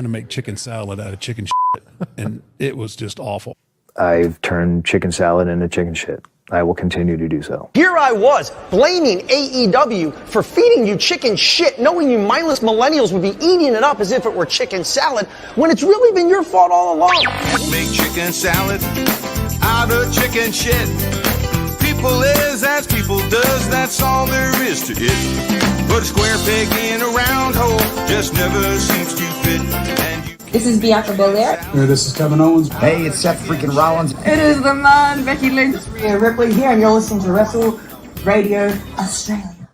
to make chicken salad out of chicken shit, and it was just awful. I've turned chicken salad into chicken shit. I will continue to do so. Here I was, blaming AEW for feeding you chicken shit, knowing you mindless millennials would be eating it up as if it were chicken salad, when it's really been your fault all along. Make chicken salad out of chicken shit. People is as people does, that's all there is to it. Put a square peg in a round hole, just never seems to fit. And you This is Bianca Belair. Hey, this is Kevin Owens. Hey, it's Seth freaking Rollins. It is the man, Becky Lynch. Rhea Ripley here, and you're listening to Wrestle Radio Australia.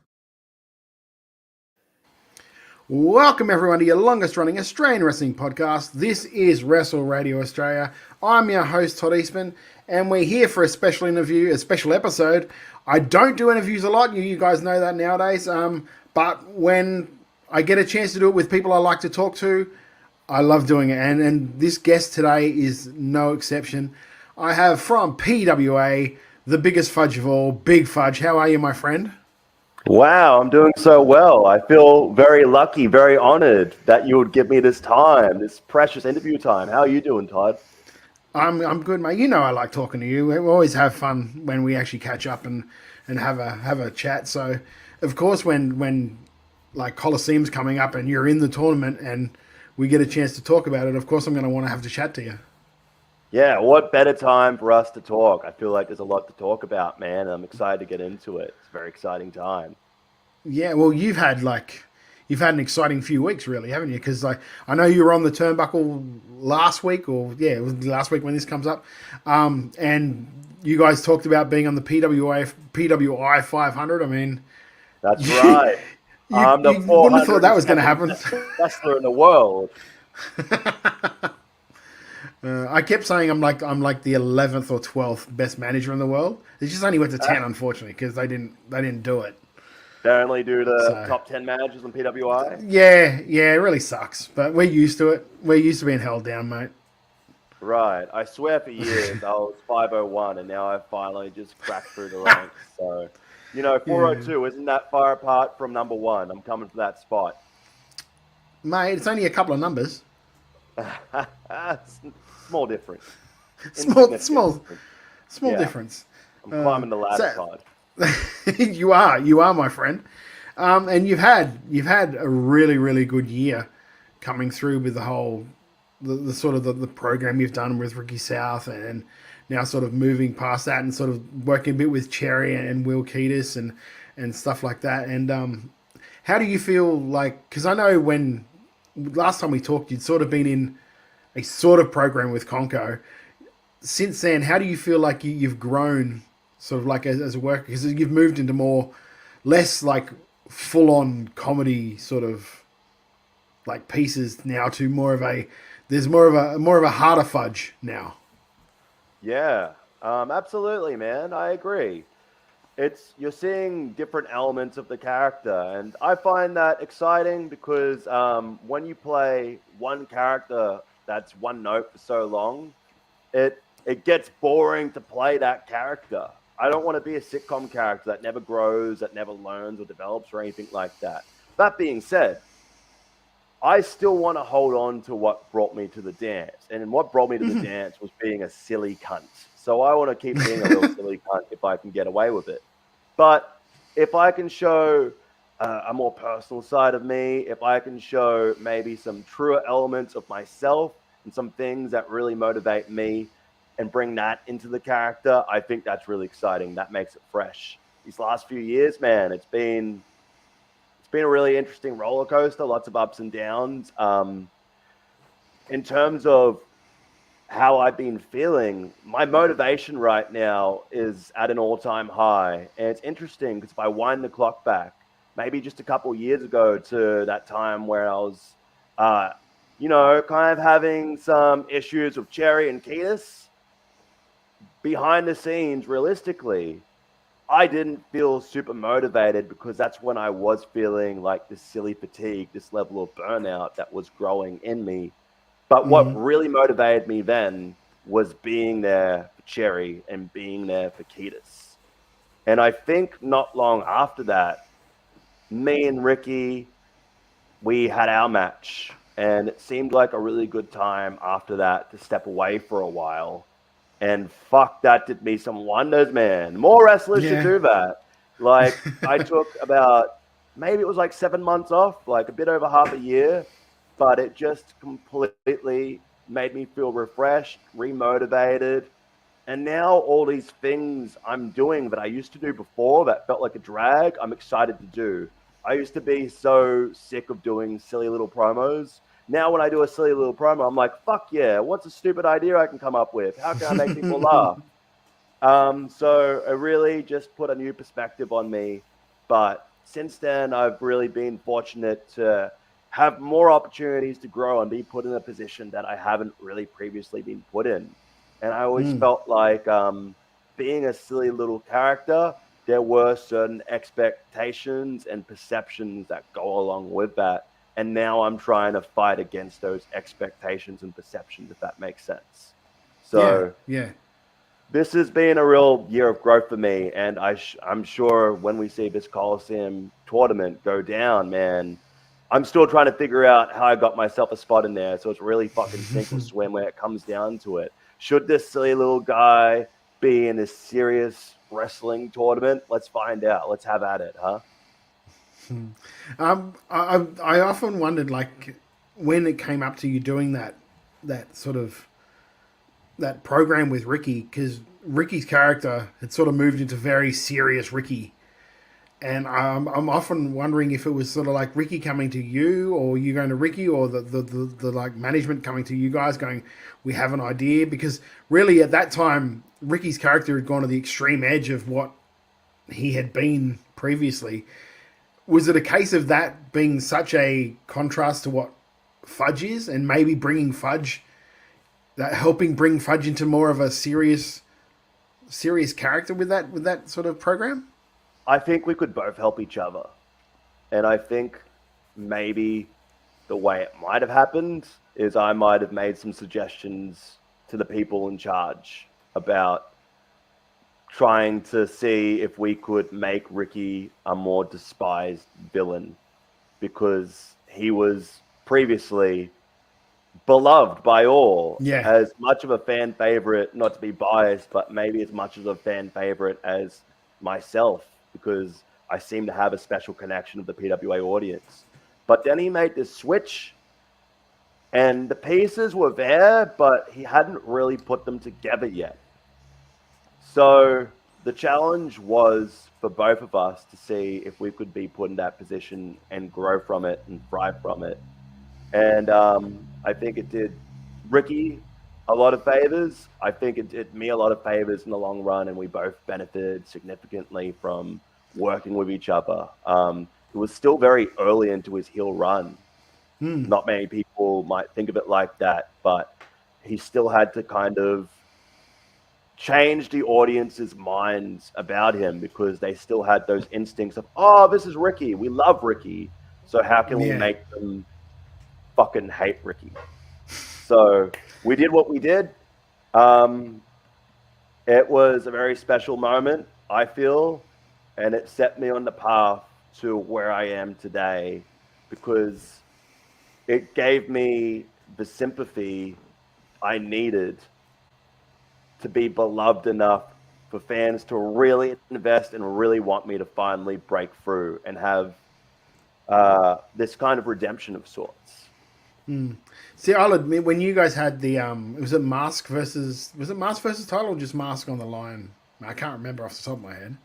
Welcome everyone to your longest running Australian wrestling podcast. This is Wrestle Radio Australia. I'm your host Todd Eastman, and we're here for a special interview, a special episode. I don't do interviews a lot, you guys know that nowadays, but when I get a chance to do it with people I like to talk to, I love doing it, and this guest today is no exception. I have from PWA, the biggest fudge of all, Big Fudge. How are you, my friend? Wow, I'm doing so well. I feel very lucky, very honored that you would give me this time, this precious interview time. How are you doing, Todd? I'm good, mate. You know I like talking to you. We always have fun when we actually catch up and have a chat. So, of course, when like Colosseum's coming up and you're in the tournament and we get a chance to talk about it, of course I'm going to want to have to chat to you. Yeah, what better time for us to talk? I feel like there's a lot to talk about, man. And I'm excited to get into it. It's a very exciting time. Yeah, well, you've had an exciting few weeks, really, haven't you? Because I know you were on the turnbuckle last week, it was last week when this comes up, and you guys talked about being on the PWI 500. I mean, that's right. I'm the 400th wouldn't have thought that was going to happen. Wrestler in the world. I kept saying I'm like the 11th or 12th best manager in the world. It just only went to 10, unfortunately, because they didn't do it. They only do the top 10 managers on PWI? Yeah, it really sucks. But we're used to it. We're used to being held down, mate. Right. I swear for years I was 501, and now I've finally just cracked through the ranks. So, 402 isn't that far apart from number one. I'm coming for that spot. Mate, it's only a couple of numbers. Small difference. Small difference. I'm climbing the ladder, Todd. You are, my friend. And you've had a really, really good year coming through with the whole, the sort of the program you've done with Ricky South, and now sort of moving past that and sort of working a bit with Cherry and Will Keatis and stuff like that. And how do you feel like, because I know when last time we talked, you'd sort of been in a sort of program with Conco. Since then, how do you feel like you've grown sort of like as a worker? Because you've moved into less like full-on comedy sort of like pieces now to more of a harder fudge now. Yeah, absolutely, man. I agree. You're seeing different elements of the character, and I find that exciting because when you play one character that's one note for so long, it gets boring to play that character. I don't want to be a sitcom character that never grows, that never learns or develops or anything like that. That being said, I still want to hold on to what brought me to the dance. And what brought me to the dance was being a silly cunt. So I want to keep being a real silly cunt if I can get away with it. But if I can show a more personal side of me, if I can show maybe some truer elements of myself and some things that really motivate me and bring that into the character, I think that's really exciting. That makes it fresh. These last few years, man, it's been a really interesting roller coaster, lots of ups and downs. In terms of how I've been feeling, my motivation right now is at an all-time high. And it's interesting because if I wind the clock back, maybe just a couple years ago to that time where I was, kind of having some issues with Cherry and Keatis, behind the scenes, realistically, I didn't feel super motivated because that's when I was feeling like this silly fatigue, this level of burnout that was growing in me. But what really motivated me then was being there for Cherry and being there for Keatis. And I think not long after that, me and Ricky, we had our match. and it seemed like a really good time after that to step away for a while. And fuck, that did me some wonders, man. More wrestlers should do that. Like, I took about, maybe it was like 7 months off, like a bit over half a year, but it just completely made me feel refreshed, remotivated. And now all these things I'm doing that I used to do before that felt like a drag, I'm excited to do. I used to be so sick of doing silly little promos. Now when I do a silly little promo, I'm like, fuck yeah, what's a stupid idea I can come up with? How can I make people laugh? So it really just put a new perspective on me. But since then, I've really been fortunate to have more opportunities to grow and be put in a position that I haven't really previously been put in. And I always felt like being a silly little character, there were certain expectations and perceptions that go along with that. And now I'm trying to fight against those expectations and perceptions, if that makes sense. So yeah. This has been a real year of growth for me. And I'm sure when we see this Colosseum tournament go down, man, I'm still trying to figure out how I got myself a spot in there. So it's really fucking sink or swim when it comes down to it. Should this silly little guy be in this serious wrestling tournament? Let's find out. Let's have at it, huh? I often wondered, like, when it came up to you doing that sort of that program with Ricky, because Ricky's character had sort of moved into very serious Ricky, and I'm often wondering if it was sort of like Ricky coming to you, or you going to Ricky, or the like management coming to you guys going, we have an idea, because really at that time Ricky's character had gone to the extreme edge of what he had been previously. Was it a case of that being such a contrast to what Fudge is, and maybe bringing Fudge, that helping bring Fudge into more of a serious character with that sort of program? I think we could both help each other. And I think maybe the way it might have happened is I might have made some suggestions to the people in charge about trying to see if we could make Ricky a more despised villain, because he was previously beloved by all. Yeah. As much of a fan favorite, not to be biased, but maybe as much of a fan favorite as myself, because I seem to have a special connection with the PWA audience. But then he made this switch, and the pieces were there, but he hadn't really put them together yet. So the challenge was for both of us to see if we could be put in that position and grow from it and thrive from it. And I think it did Ricky a lot of favors. I think it did me a lot of favors in the long run, and we both benefited significantly from working with each other. It was still very early into his heel run. Not many people might think of it like that, but he still had to kind of change the audience's minds about him, because they still had those instincts of, oh, this is Ricky. We love Ricky. So how can we make them fucking hate Ricky? So we did what we did. It was a very special moment, I feel, and it set me on the path to where I am today, because it gave me the sympathy I needed to be beloved enough for fans to really invest and really want me to finally break through and have this kind of redemption of sorts. See, I'll admit, when you guys had the was it Mask versus title, or just Mask on the line? I can't remember off the top of my head.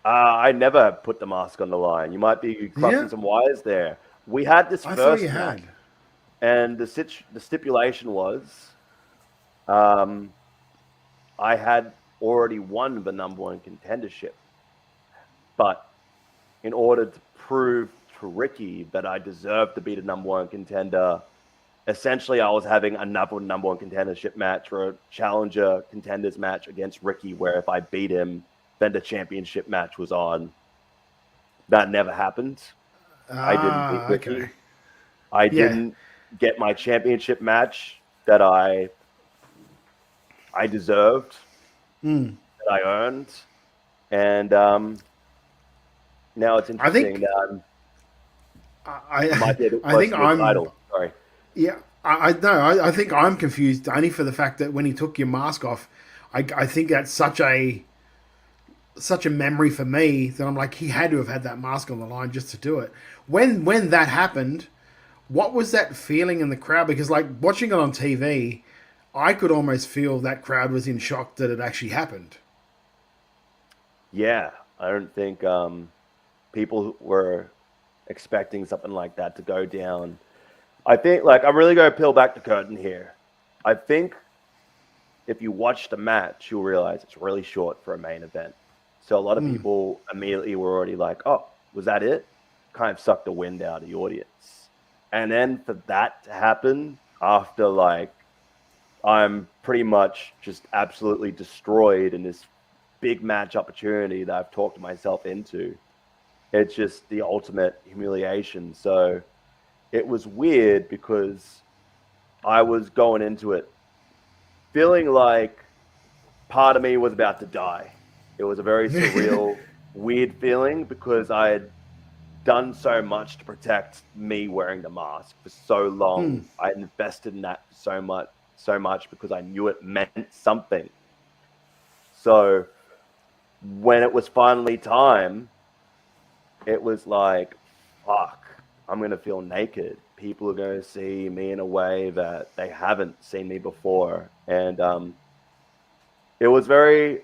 I never put the Mask on the line. You might be crossing some wires there. We had this first match, and the stipulation was, I had already won the number one contendership, but in order to prove to Ricky that I deserved to be the number one contender, essentially I was having another number one contendership match, or a challenger contenders match against Ricky, where if I beat him, then the championship match was on. That never happened. I didn't beat Ricky. Okay. I didn't get my championship match that I deserved, that I earned. And now it's interesting that I might be able to title. Sorry. Yeah, I no, I think I'm confused only for the fact that when he took your mask off, I think that's such a memory for me that I'm like, he had to have had that mask on the line just to do it. When that happened, what was that feeling in the crowd? Because like watching it on TV, I could almost feel that crowd was in shock that it actually happened. Yeah, I don't think people were expecting something like that to go down. I think, like, I'm really going to peel back the curtain here. I think if you watch the match, you'll realize it's really short for a main event. So a lot of people immediately were already like, oh, was that it? Kind of sucked the wind out of the audience. And then for that to happen after, like, I'm pretty much just absolutely destroyed in this big match opportunity that I've talked myself into, it's just the ultimate humiliation. So it was weird because I was going into it feeling like part of me was about to die. It was a very surreal, weird feeling because I had done so much to protect me wearing the mask for so long. I invested in that so much because I knew it meant something. So when it was finally time, it was like, fuck, I'm going to feel naked. People are going to see me in a way that they haven't seen me before. And it was very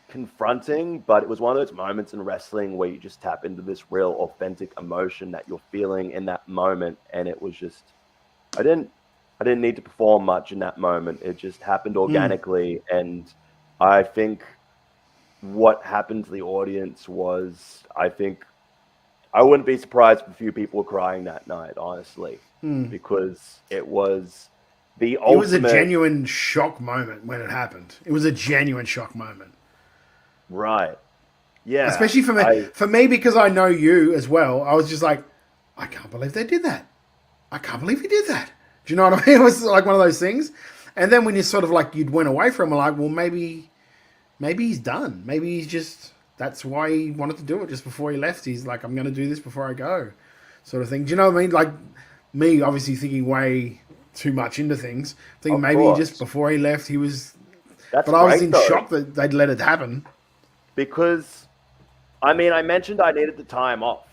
confronting, but it was one of those moments in wrestling where you just tap into this real authentic emotion that you're feeling in that moment. And it was just, I didn't need to perform much in that moment. It just happened organically. And I think what happened to the audience was, I think, I wouldn't be surprised if a few people were crying that night, honestly, because it was the ultimate. It was a genuine shock moment when it happened. It was a genuine shock moment. Right. Yeah. Especially for me. For me, because I know you as well, I was just like, I can't believe they did that. I can't believe he did that. Do you know what I mean? It was like one of those things. And then when you sort of like, you'd went away from it, like, well, maybe he's done. Maybe he's just, that's why he wanted to do it just before he left. He's like, I'm going to do this before I go, sort of thing. Do you know what I mean? Like, me obviously thinking way too much into things. I think maybe just before he left, he was. But I was in shock that they'd let it happen. Because, I mean, I mentioned I needed the time off.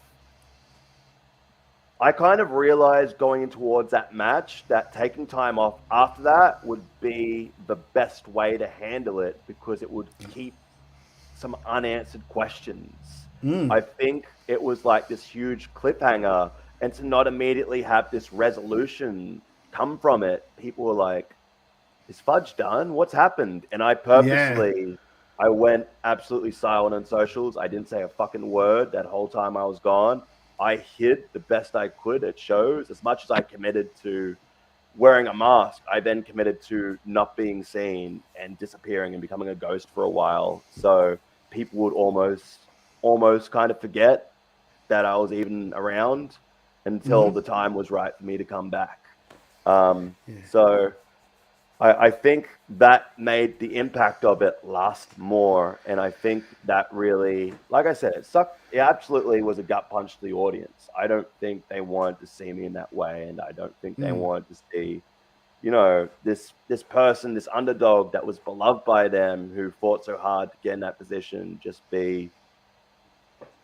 I kind of realized going towards that match that taking time off after that would be the best way to handle it because it would keep some unanswered questions. I think it was like this huge cliffhanger, and to not immediately have this resolution come from it, people were like, is Fudge done? What's happened? And I purposely, I went absolutely silent on socials. I didn't say a fucking word that whole time I was gone. I hid the best I could at shows. As much as I committed to wearing a mask, I then committed to not being seen and disappearing and becoming a ghost for a while. So people would almost kind of forget that I was even around until the time was right for me to come back. So I think that made the impact of it last more. And I think that really, like I said, it sucked. It absolutely was a gut punch to the audience. I don't think they wanted to see me in that way. And I don't think they wanted to see, you know, this person, this underdog that was beloved by them, who fought so hard to get in that position, just be,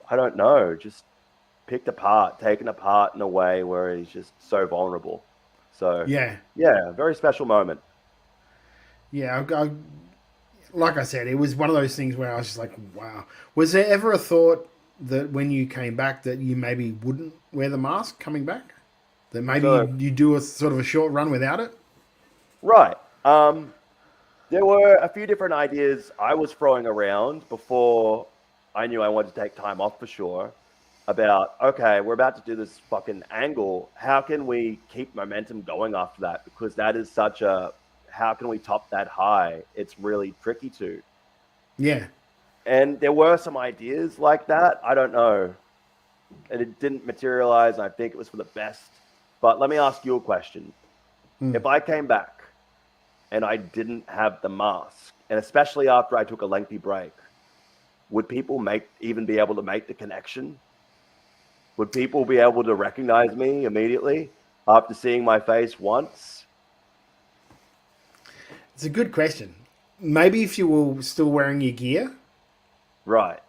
I don't know, just picked apart, taken apart in a way where he's just so vulnerable. So, yeah, very special moment. Yeah, like I said, it was one of those things where I was just like, wow. Was there ever a thought that when you came back that you maybe wouldn't wear the mask coming back? That maybe you do a sort of a short run without it? Right. There were a few different ideas I was throwing around before I knew I wanted to take time off for sure about, okay, we're about to do this fucking angle. How can we keep momentum going after that? Because that is such a, how can we top that high? It's really tricky to. Yeah. And there were some ideas like that. I don't know. And it didn't materialize. And I think it was for the best. But let me ask you a question. If I came back and I didn't have the mask, and especially after I took a lengthy break, would people even be able to make the connection? Would people be able to recognize me immediately? after seeing my face once? It's a good question. Maybe if you were still wearing your gear, Right.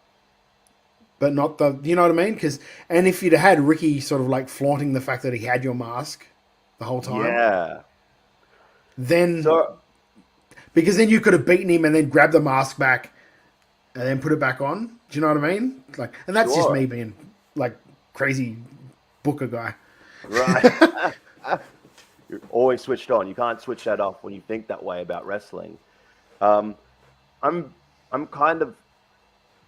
but not the, you know what I mean? And if you'd had Ricky sort of like flaunting the fact that he had your mask the whole time, Yeah. then So because then you could have beaten him and then grabbed the mask back and then put it back on. Do you know what I mean? Like, and that's just Sure. me being like crazy Booker guy. right. You're always switched on. You can't switch that off when you think that way about wrestling. I'm kind of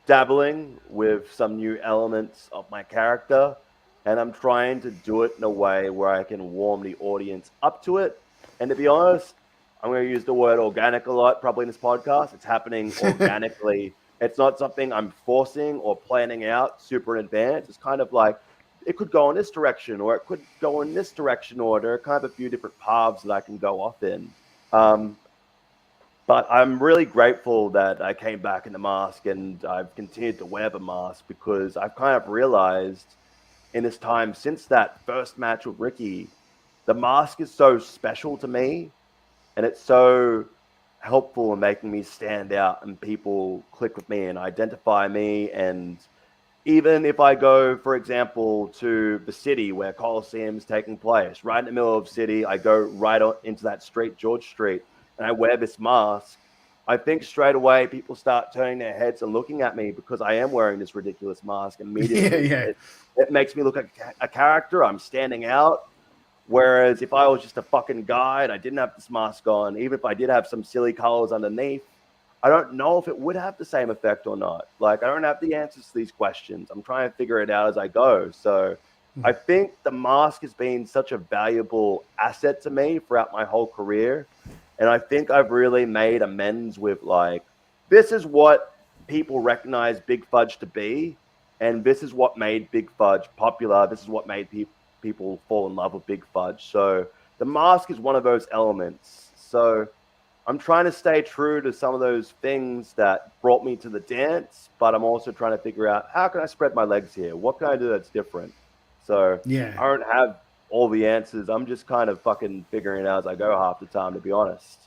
dabbling with some new elements of my character, and I'm trying to do it in a way where I can warm the audience up to it. And to be honest, I'm going to use the word organic a lot probably in this podcast. It's happening organically. It's not something I'm forcing or planning out super in advance. It's kind of like it could go in this direction or it could go in this direction, or there are kind of a few different paths that I can go off in. But I'm really grateful that I came back in the mask and I've continued to wear the mask, because I've kind of realized in this time since that first match with Ricky, the mask is so special to me, and it's so helpful in making me stand out and people click with me and identify me. And even if I go, for example, to the city where Colosseum is taking place, right in the middle of the city, I go right into that street, George Street, and I wear this mask, I think straight away people start turning their heads and looking at me because I am wearing this ridiculous mask immediately. Yeah. It makes me look like a character. I'm standing out. Whereas if I was just a fucking guy and I didn't have this mask on, even if I did have some silly colors underneath, I don't know if it would have the same effect or not. Like, I don't have the answers to these questions. I'm trying to figure it out as I go. So I think the mask has been such a valuable asset to me throughout my whole career. And I think I've really made amends with, like, this is what people recognize Big Fudge to be. And this is what made Big Fudge popular. This is what made people fall in love with Big Fudge. So the mask is one of those elements. So I'm trying to stay true to some of those things that brought me to the dance, but I'm also trying to figure out, how can I spread my legs here? What can I do that's different? So Yeah. I don't have all the answers. I'm just kind of fucking figuring it out as I go half the time, to be honest.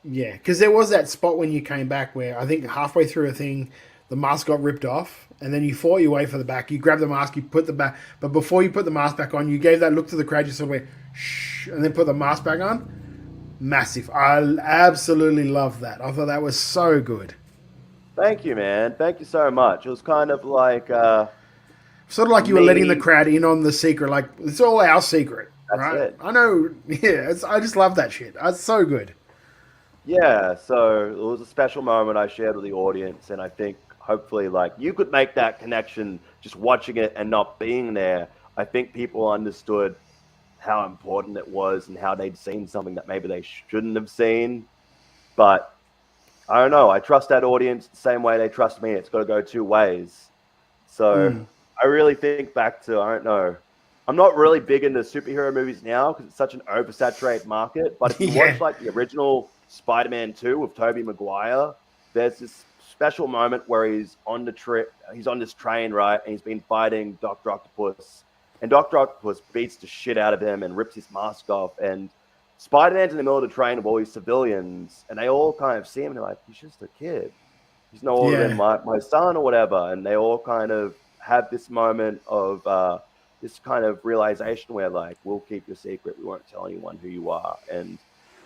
Yeah, because there was that spot when you came back where I think halfway through a thing, the mask got ripped off, and then you fought your way for the back. You grabbed the mask, you put the back, but before you put the mask back on, you gave that look to the crowd. You sort of went, shh, and then put the mask back on. Massive. I absolutely love that. I thought that was so good. Thank you, man. Thank you so much. It was kind of like Sort of like you were letting the crowd in on the secret. Like, it's all our secret, That's right? it. I know. Yeah, I just love that shit. It's so good. Yeah, so it was a special moment I shared with the audience, and I think hopefully, like, you could make that connection just watching it and not being there. I think people understood how important it was and how they'd seen something that maybe they shouldn't have seen. But I don't know. I trust that audience the same way they trust me. It's got to go two ways. So I really think back to, I don't know. I'm not really big into superhero movies now because it's such an oversaturated market. But if you watch like the original Spider-Man 2 with Tobey Maguire, there's this special moment where he's on this train, right? And he's been fighting Dr. Octopus. And Dr. Octopus beats the shit out of him and rips his mask off. And Spider-Man's in the middle of the train with all these civilians. And they all kind of see him and they're like, he's just a kid. He's no older than my son or whatever. And they all kind of have this moment of this kind of realization where, like, we'll keep your secret. We won't tell anyone who you are. And,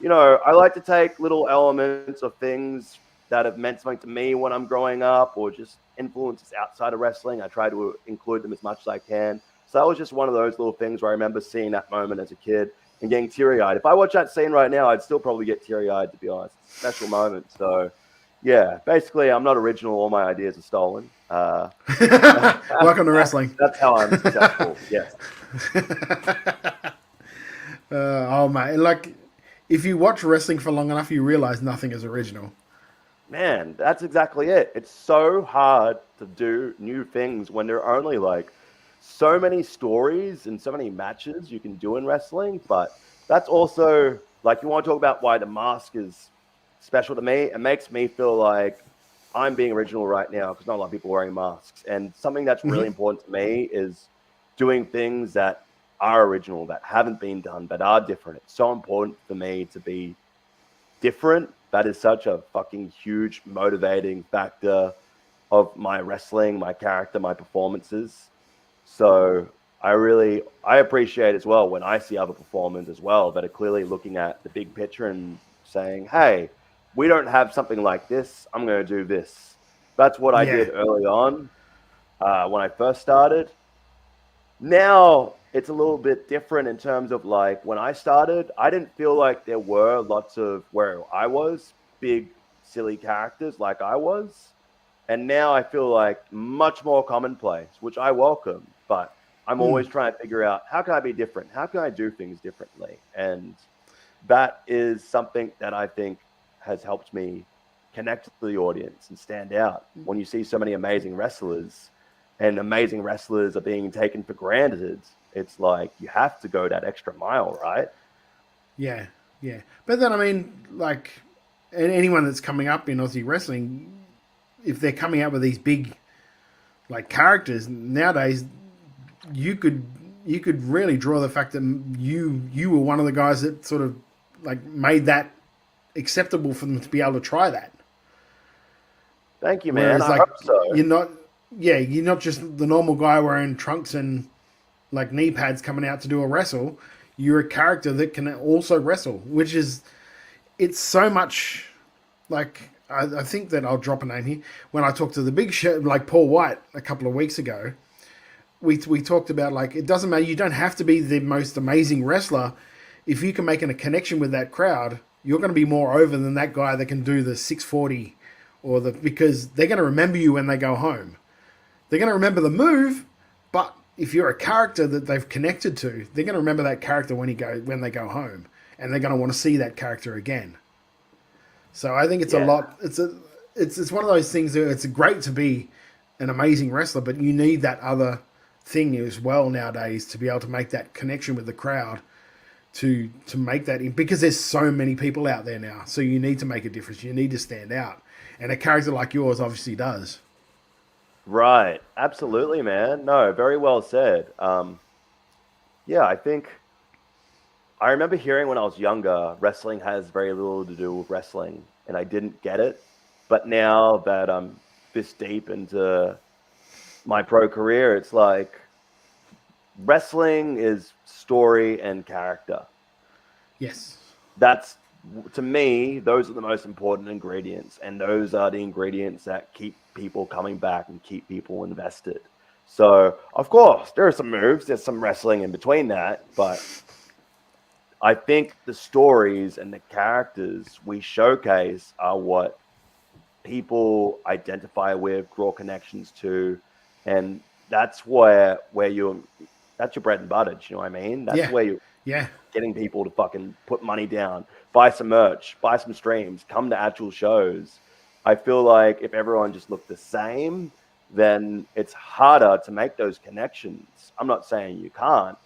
you know, I like to take little elements of things that have meant something to me when I'm growing up, or just influences outside of wrestling. I try to include them as much as I can. So that was just one of those little things where I remember seeing that moment as a kid and getting teary-eyed. If I watch that scene right now, I'd still probably get teary-eyed, to be honest. It's a special moment. So, yeah, basically, I'm not original. All my ideas are stolen. Welcome to wrestling. That's how I'm successful, yes. Oh, man. Like, if you watch wrestling for long enough, you realize nothing is original. Man, that's exactly it. It's so hard to do new things when there are only, like, so many stories and so many matches you can do in wrestling. But that's also, like, you want to talk about why the mask is special to me. It makes me feel like I'm being original right now because not a lot of people are wearing masks. And something that's really important to me is doing things that are original, that haven't been done, that are different. It's so important for me to be different. That is such a fucking huge motivating factor of my wrestling, my character, my performances. So I appreciate as well when I see other performers as well that are clearly looking at the big picture and saying, hey, we don't have something like this. I'm going to do this. That's what I did early on when I first started. Now it's a little bit different in terms of like when I started, I didn't feel like there were lots of where I was big, silly characters like I was. And now I feel like much more commonplace, which I welcome. But I'm always trying to figure out how can I be different? How can I do things differently? And that is something that I think has helped me connect to the audience and stand out. When you see so many amazing wrestlers and amazing wrestlers are being taken for granted, it's like you have to go that extra mile, right? Yeah, yeah. But then, I mean, like, anyone that's coming up in Aussie wrestling, if they're coming out with these big, like, characters nowadays, you could really draw the fact that you were one of the guys that sort of like made that acceptable for them to be able to try that. Thank you, man. Whereas, I like, hope so. you're not just the normal guy wearing trunks and like knee pads coming out to do a wrestle. You're a character that can also wrestle, which is, it's so much like, I think that I'll drop a name here. When I talked to the big show, like Paul White a couple of weeks ago, we talked about like, it doesn't matter. You don't have to be the most amazing wrestler. If you can make a connection with that crowd, you're going to be more over than that guy that can do the 640 because they're going to remember you when they go home. They're going to remember the move, but if you're a character that they've connected to, they're going to remember that character when they go home, and they're going to want to see that character again. So I think it's a lot. It's one of those things that it's great to be an amazing wrestler, but you need that other thing as well nowadays to be able to make that connection with the crowd, to make that, because there's so many people out there now. So you need to make a difference. You need to stand out, and a character like yours obviously does. Right. Absolutely, man. No, very well said. Yeah, I think I remember hearing when I was younger, wrestling has very little to do with wrestling, and I didn't get it. But now that I'm this deep into my pro career, it's like wrestling is story and character. Yes. That's, to me, those are the most important ingredients, and those are the ingredients that keep people coming back and keep people invested. So, of course, there are some moves, there's some wrestling in between that, but I think the stories and the characters we showcase are what people identify with, draw connections to, and that's where that's your bread and butter. Do you know what I mean? That's where you're getting people to fucking put money down, buy some merch, buy some streams, come to actual shows. I feel like if everyone just looked the same, then it's harder to make those connections. I'm not saying you can't,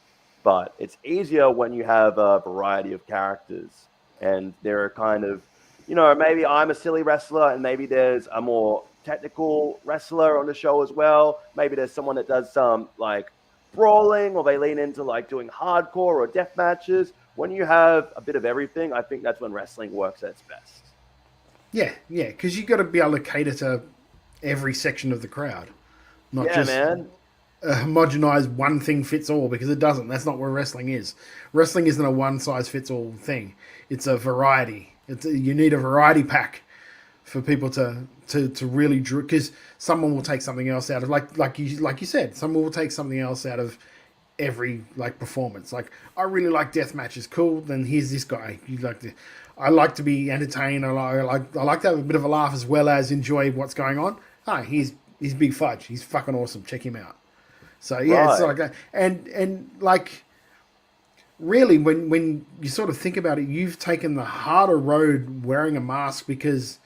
but it's easier when you have a variety of characters, and there are kind of, maybe I'm a silly wrestler and maybe there's a more technical wrestler on the show as well. Maybe there's someone that does some like brawling, or they lean into like doing hardcore or death matches. When you have a bit of everything, I think that's when wrestling works at its best. Yeah, because you got to be able to cater to every section of the crowd, not just homogenize one thing fits all, because it doesn't. That's not where wrestling is. Wrestling isn't a one size fits all thing. It's a variety. You need a variety pack for people to really draw, because someone will take something else out of like you said, someone will take something else out of every like performance. Like, I really like death matches, cool. Then here's this guy. I like to be entertained. I like to have a bit of a laugh as well as enjoy what's going on. He's Big Fudge. He's fucking awesome. Check him out. So yeah, It's like that. And like, really, when you sort of think about it, you've taken the harder road wearing a mask, because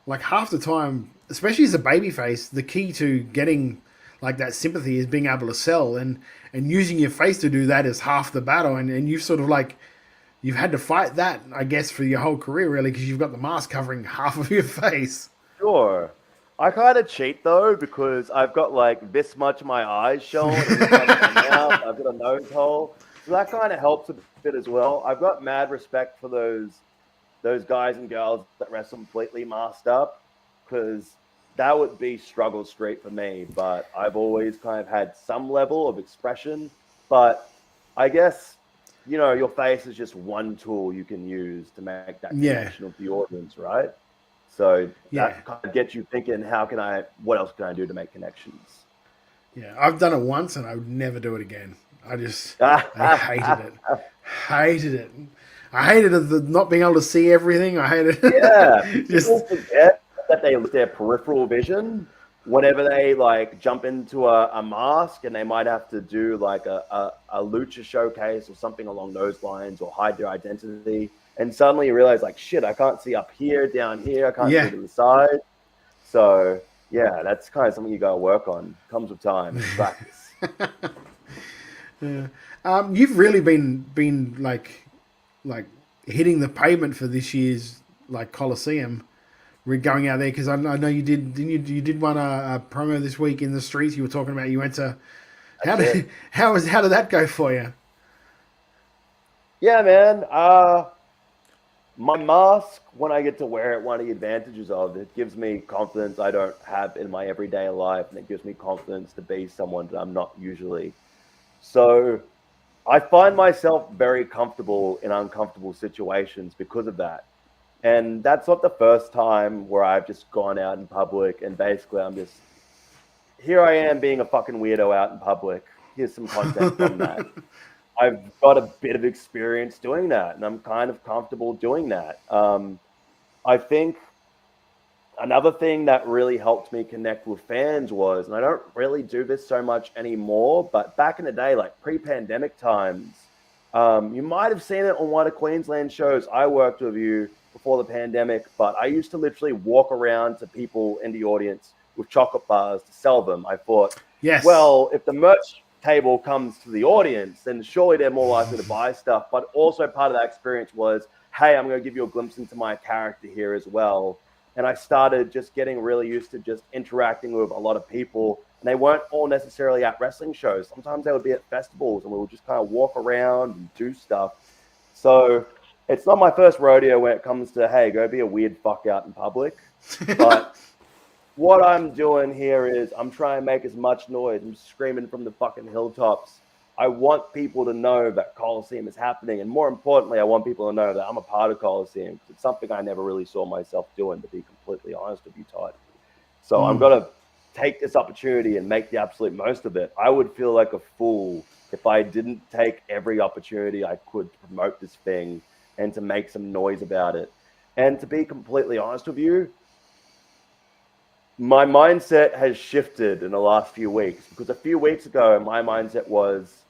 like half the time, especially as a babyface, the key to getting like that sympathy is being able to sell, and using your face to do that is half the battle. And you've sort of like, you've had to fight that, I guess, for your whole career, really, because you've got the mask covering half of your face. Sure. I kind of cheat though because I've got like this much of my eyes showing, and this much of my mouth. I've got a nose hole, so that kind of helps a bit as well. I've got mad respect for those guys and girls that wrestle completely masked up, because that would be struggle street for me. But I've always kind of had some level of expression. But I guess, you know, your face is just one tool you can use to make that connection with the audience, right? So that kind of gets you thinking, what else can I do to make connections? Yeah, I've done it once and I would never do it again. I hated it. Hated it. I hated the not being able to see everything. I hated it. Yeah. People forget that they lose their peripheral vision whenever they like jump into a mask, and they might have to do like a lucha showcase or something along those lines, or hide their identity. And suddenly you realize, like, shit, I can't see up here, down here. I can't see to the side. So, yeah, that's kind of something you got to work on. Comes with time and practice. You've really been like hitting the pavement for this year's like Colosseum. We're going out there because I know you did. Didn't you? You did one a promo this week in the streets. You were talking about you went to. How did that go for you? Yeah, man. My mask, when I get to wear it, one of the advantages of it gives me confidence I don't have in my everyday life, and it gives me confidence to be someone that I'm not usually. So I find myself very comfortable in uncomfortable situations because of that. And that's not the first time where I've just gone out in public and basically here I am being a fucking weirdo out in public. Here's some content from that. I've got a bit of experience doing that, and I'm kind of comfortable doing that. I think another thing that really helped me connect with fans was, and I don't really do this so much anymore, but back in the day, like pre-pandemic times, you might have seen it on one of Queensland shows I worked with you before the pandemic, but I used to literally walk around to people in the audience with chocolate bars to sell them. I thought, well, if the merch table comes to the audience, then surely they're more likely to buy stuff. But also part of that experience was, hey, I'm going to give you a glimpse into my character here as well. And I started just getting really used to just interacting with a lot of people. And they weren't all necessarily at wrestling shows. Sometimes they would be at festivals, and we would just kind of walk around and do stuff. So it's not my first rodeo when it comes to, hey, go be a weird fuck out in public. But what I'm doing here is I'm trying to make as much noise. I'm screaming from the fucking hilltops. I want people to know that Colosseum is happening. And more importantly, I want people to know that I'm a part of Colosseum. It's something I never really saw myself doing, to be completely honest with you, Todd. So I'm going to take this opportunity and make the absolute most of it. I would feel like a fool if I didn't take every opportunity I could to promote this thing and to make some noise about it. And to be completely honest with you, my mindset has shifted in the last few weeks, because a few weeks ago, my mindset was,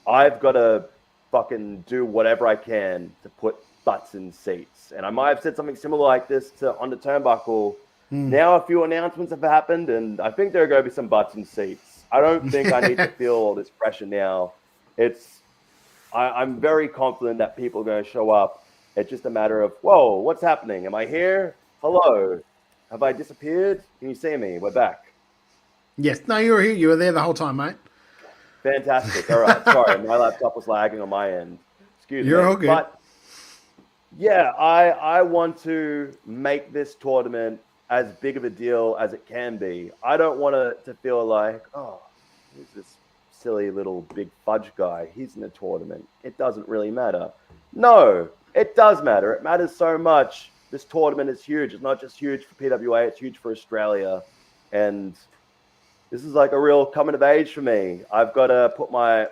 I've got to fucking do whatever I can to put butts in seats. And I might have said something similar like this on the turnbuckle. Now a few announcements have happened, and I think there are going to be some butts in seats. I don't think I need to feel all this pressure now. I'm very confident that people are going to show up. It's just a matter of, whoa, what's happening? Am I here? Hello. Have I disappeared? Can you see me? We're back. Yes. No, you were here. You were there the whole time, mate. Fantastic. All right. Sorry, my laptop was lagging on my end. Excuse me. You're all good. But yeah, I want to make this tournament as big of a deal as it can be. I don't want it to feel like, oh, who's this silly little Big Fudge guy? He's in the tournament. It doesn't really matter. No, it does matter. It matters so much. This tournament is huge. It's not just huge for PWA, it's huge for Australia. And this is like a real coming of age for me. I've got to put my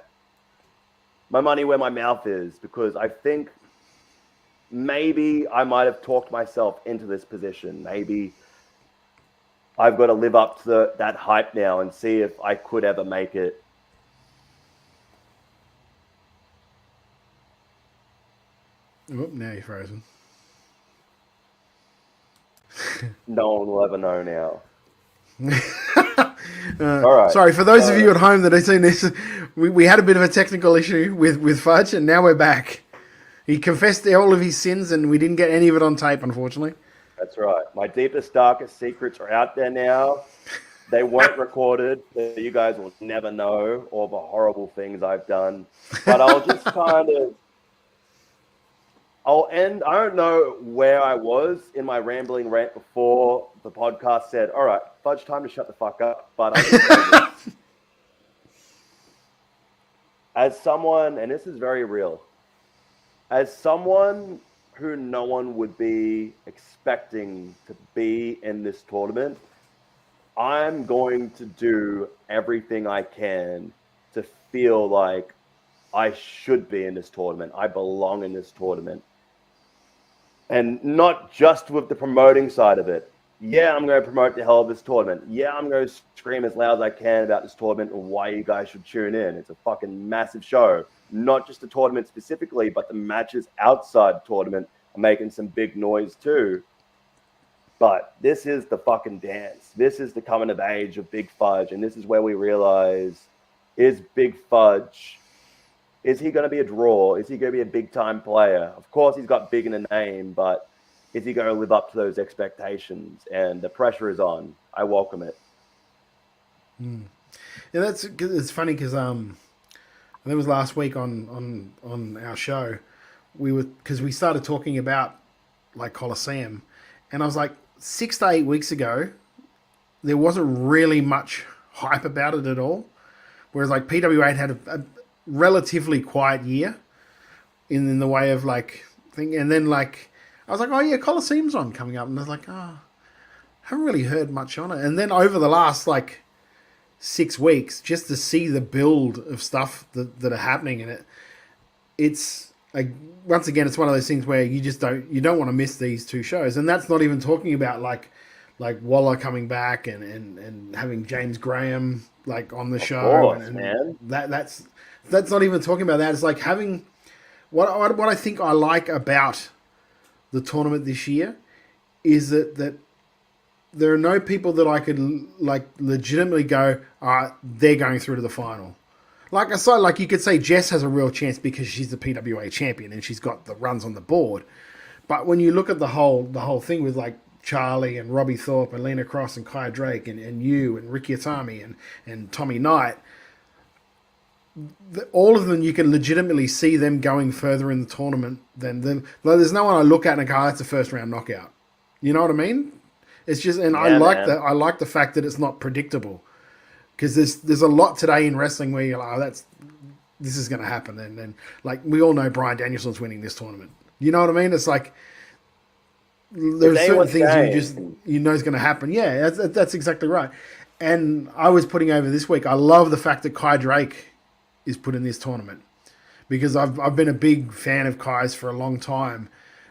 money where my mouth is, because I think maybe I might have talked myself into this position. Maybe I've got to live up to that hype now and see if I could ever make it. Oh, now you're frozen. No one will ever know now. All right. Sorry, for those of you at home that have seen this, we had a bit of a technical issue with Fudge, and now we're back. He confessed all of his sins, and we didn't get any of it on tape, unfortunately. That's right. My deepest, darkest secrets are out there now. They weren't recorded, so you guys will never know all the horrible things I've done. But I'll just I'll end. I don't know where I was in my rambling rant before the podcast said, all right, Fudge, time to shut the fuck up. But I'll just say this. As someone, and this is very real, as someone who no one would be expecting to be in this tournament, I'm going to do everything I can to feel like I should be in this tournament. I belong in this tournament. And not just with the promoting side of it. Yeah, I'm going to promote the hell of this tournament. Yeah, I'm going to scream as loud as I can about this tournament and why you guys should tune in. It's a fucking massive show. Not just the tournament specifically, but the matches outside the tournament are making some big noise too. But this is the fucking dance. This is the coming of age of Big Fudge. And this is where we realize, is Big Fudge, is he going to be a draw? Is he going to be a big-time player? Of course, he's got big in the name, but is he going to live up to those expectations? And the pressure is on. I welcome it. Yeah, it's funny because it was last week on our show. We started talking about like Colosseum, and I was like, 6 to 8 weeks ago, there wasn't really much hype about it at all. Whereas like PWA had a relatively quiet year in the way of like thing, and then like I was like, oh yeah, Colosseum's on coming up, and I was like, I haven't really heard much on it. And then over the last like 6 weeks, just to see the build of stuff that are happening in it, it's like, once again, it's one of those things where you don't want to miss these two shows. And that's not even talking about like Waller coming back and having James Graham like on the show. Course, and man. That's not even talking about that. It's like having what I think I like about the tournament this year is that there are no people that I could like legitimately go, all right, they're going through to the final. Like I said, like you could say Jess has a real chance because she's the PWA champion and she's got the runs on the board. But when you look at the whole thing with like Charlie and Robbie Thorpe and Lena Cross and Kai Drake and you and Ricky Atami and Tommy Knight, all of them, you can legitimately see them going further in the tournament than them. There's no one I look at and go, oh, that's a first round knockout. You know what I mean? It's just, and I like the fact that it's not predictable. Because there's a lot today in wrestling where you're like, this is going to happen. And then, like, we all know Bryan Danielson's winning this tournament. You know what I mean? It's like, there's certain things you know is going to happen. Yeah, that's exactly right. And I was putting over this week, I love the fact that Kai Drake is put in this tournament. Because I've been a big fan of Kai's for a long time.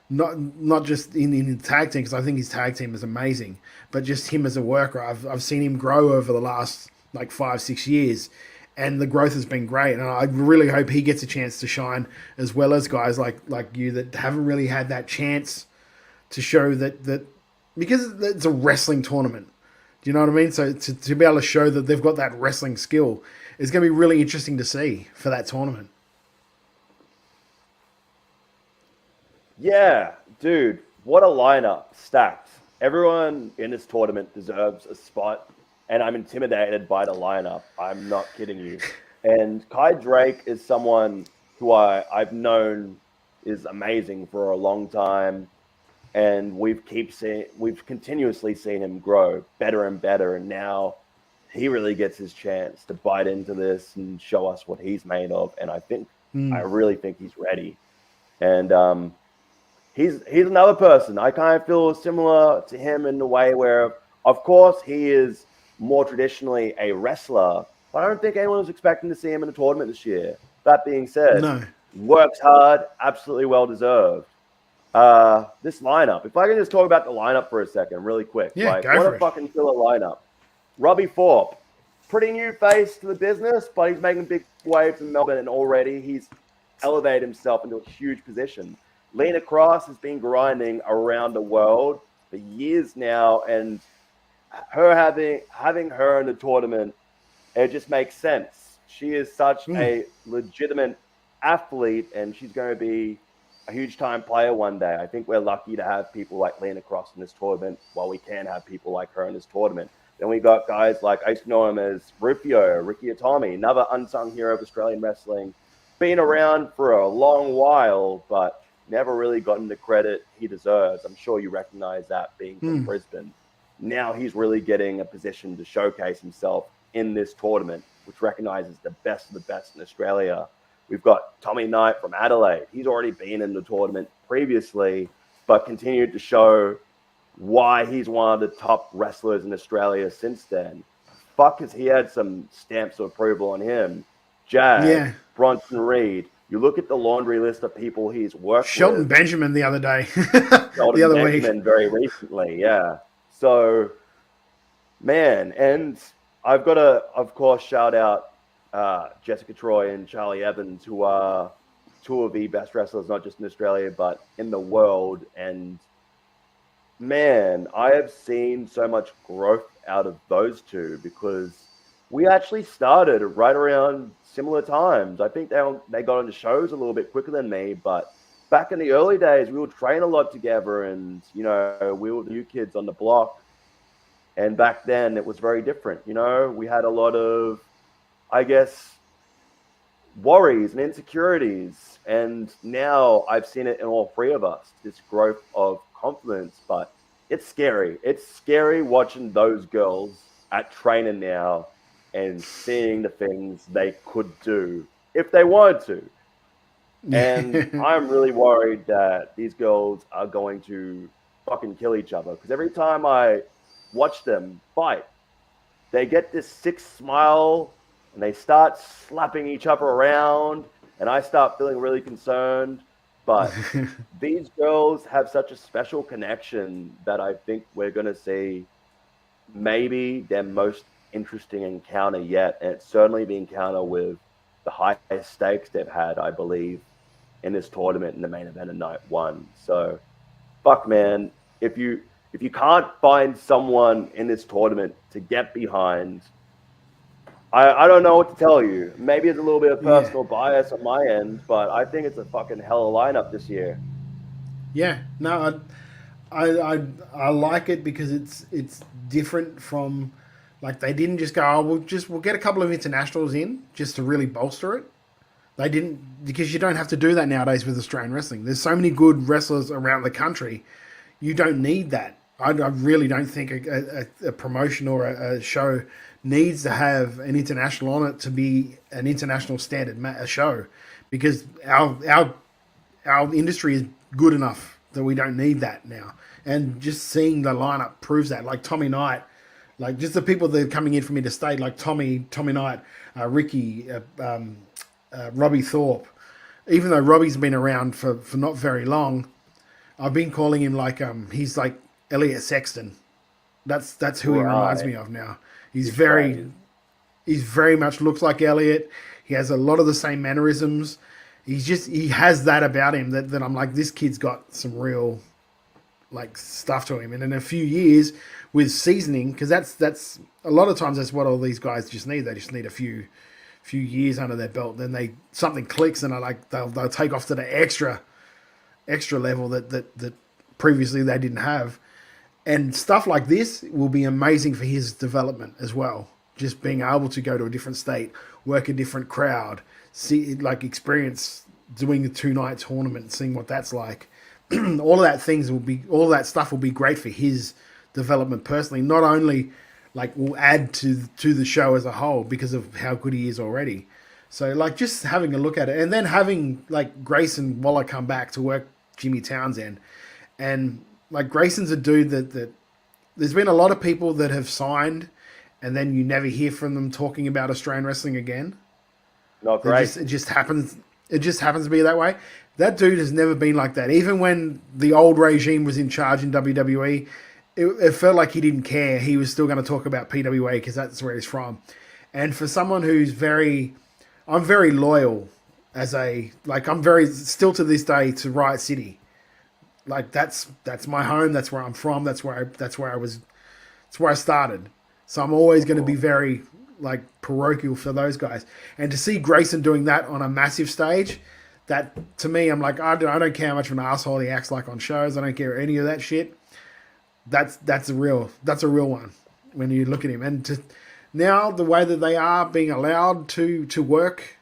Not just in the tag team, because I think his tag team is amazing, but just him as a worker. I've seen him grow over the last like 5-6 years, and the growth has been great. And I really hope he gets a chance to shine, as well as guys like you that haven't really had that chance to show that because it's a wrestling tournament. Do you know what I mean? So to be able to show that they've got that wrestling skill is going to be really interesting to see for that tournament. Yeah, dude, what a lineup, stacked. Everyone in this tournament deserves a spot, and I'm intimidated by the lineup. I'm not kidding you. And Kai Drake is someone who I've known is amazing for a long time, and we've continuously seen him grow better and better, and now he really gets his chance to bite into this and show us what he's made of. And I really think he's ready. And he's another person. I kind of feel similar to him in the way where, of course, he is more traditionally a wrestler, but I don't think anyone was expecting to see him in a tournament this year. That being said, works hard, absolutely well deserved. This lineup, if I can just talk about the lineup for a second, really quick. Yeah, what a fucking killer lineup. Robbie Thorpe, pretty new face to the business, but he's making big waves in Melbourne, and already he's elevated himself into a huge position. Lena Cross has been grinding around the world for years now, and her having her in the tournament, it just makes sense. She is such a legitimate athlete, and she's going to be a huge time player one day. I think we're lucky to have people like Lena Cross in this tournament, while we can have people like her in this tournament. Then we got guys like, I used to know him as Rufio, Ricky Atomi, another unsung hero of Australian wrestling. Been around for a long while, but never really gotten the credit he deserves. I'm sure you recognize that, being from Brisbane. Now he's really getting a position to showcase himself in this tournament, which recognizes the best of the best in Australia. We've got Tommy Knight from Adelaide. He's already been in the tournament previously, but continued to show why he's one of the top wrestlers in Australia since then. Fuck, has he had some stamps of approval on him. Jag, Bronson Reed. You look at the laundry list of people he's worked Shelton with. Benjamin the other day. Shelton the other Benjamin week. very recently, yeah. So, man, and I've got to, of course, shout out Jessica Troy and Charlie Evans, who are two of the best wrestlers, not just in Australia, but in the world. And man, I have seen so much growth out of those two, because we actually started right around similar times. I think they got into shows a little bit quicker than me, but back in the early days, we would train a lot together, and, you know, we were the new kids on the block. And back then it was very different. You know, we had a lot of, I guess, worries and insecurities. And now I've seen it in all three of us, this growth of confidence. But it's scary. It's scary watching those girls at training now and seeing the things they could do if they wanted to. And I'm really worried that these girls are going to fucking kill each other, because every time I watch them fight, they get this sick smile and they start slapping each other around, and I start feeling really concerned. But these girls have such a special connection that I think we're going to see maybe their most interesting encounter yet. And it's certainly the encounter with the highest stakes they've had, I believe, in this tournament in the main event of night one. So, fuck, man, if you can't find someone in this tournament to get behind, I don't know what to tell you. Maybe it's a little bit of personal bias on my end, but I think it's a fucking hell of a lineup this year. Yeah, no, I like it because it's different from, like, they didn't just go, oh, we'll get a couple of internationals in just to really bolster it. They didn't, because you don't have to do that nowadays with Australian wrestling. There's so many good wrestlers around the country. You don't need that. I really don't think a promotion or a show needs to have an international on it to be an international standard show, because our industry is good enough that we don't need that now. And just seeing the lineup proves that. Like Tommy Knight, like just the people that are coming in from interstate, like Tommy Knight, Ricky, Robbie Thorpe. Even though Robbie's been around for not very long, I've been calling him like he's like Elliot Sexton. That's who he reminds me of now. He's very much looks like Elliot. He has a lot of the same mannerisms. He has that about him that I'm like, this kid's got some real like stuff to him. And in a few years with seasoning, because that's a lot of times that's what all these guys just need. They just need a few years under their belt. Then something clicks and they'll take off to the extra level that previously they didn't have. And stuff like this will be amazing for his development as well. Just being able to go to a different state, work a different crowd, see, like, experience doing a 2-night tournament, seeing what that's like. all of that stuff will be great for his development personally. Not only like will add to the show as a whole because of how good he is already. So like just having a look at it, and then having like Grayson Waller come back to work Jimmy Townsend, and like Grayson's a dude that there's been a lot of people that have signed and then you never hear from them talking about Australian wrestling again. Not great. It just happens to be that way. That dude has never been like that. Even when the old regime was in charge in WWE, it felt like he didn't care. He was still going to talk about PWA because that's where he's from. And for someone who's I'm very loyal I'm very, still to this day, to Riot City. Like that's my home. That's where I'm from. That's where I started. So I'm always going to be very like parochial for those guys. And to see Grayson doing that on a massive stage, that to me, I'm like, I don't care how much of an asshole he acts like on shows. I don't care any of that shit. That's a real one when you look at him. And now the way that they are being allowed to work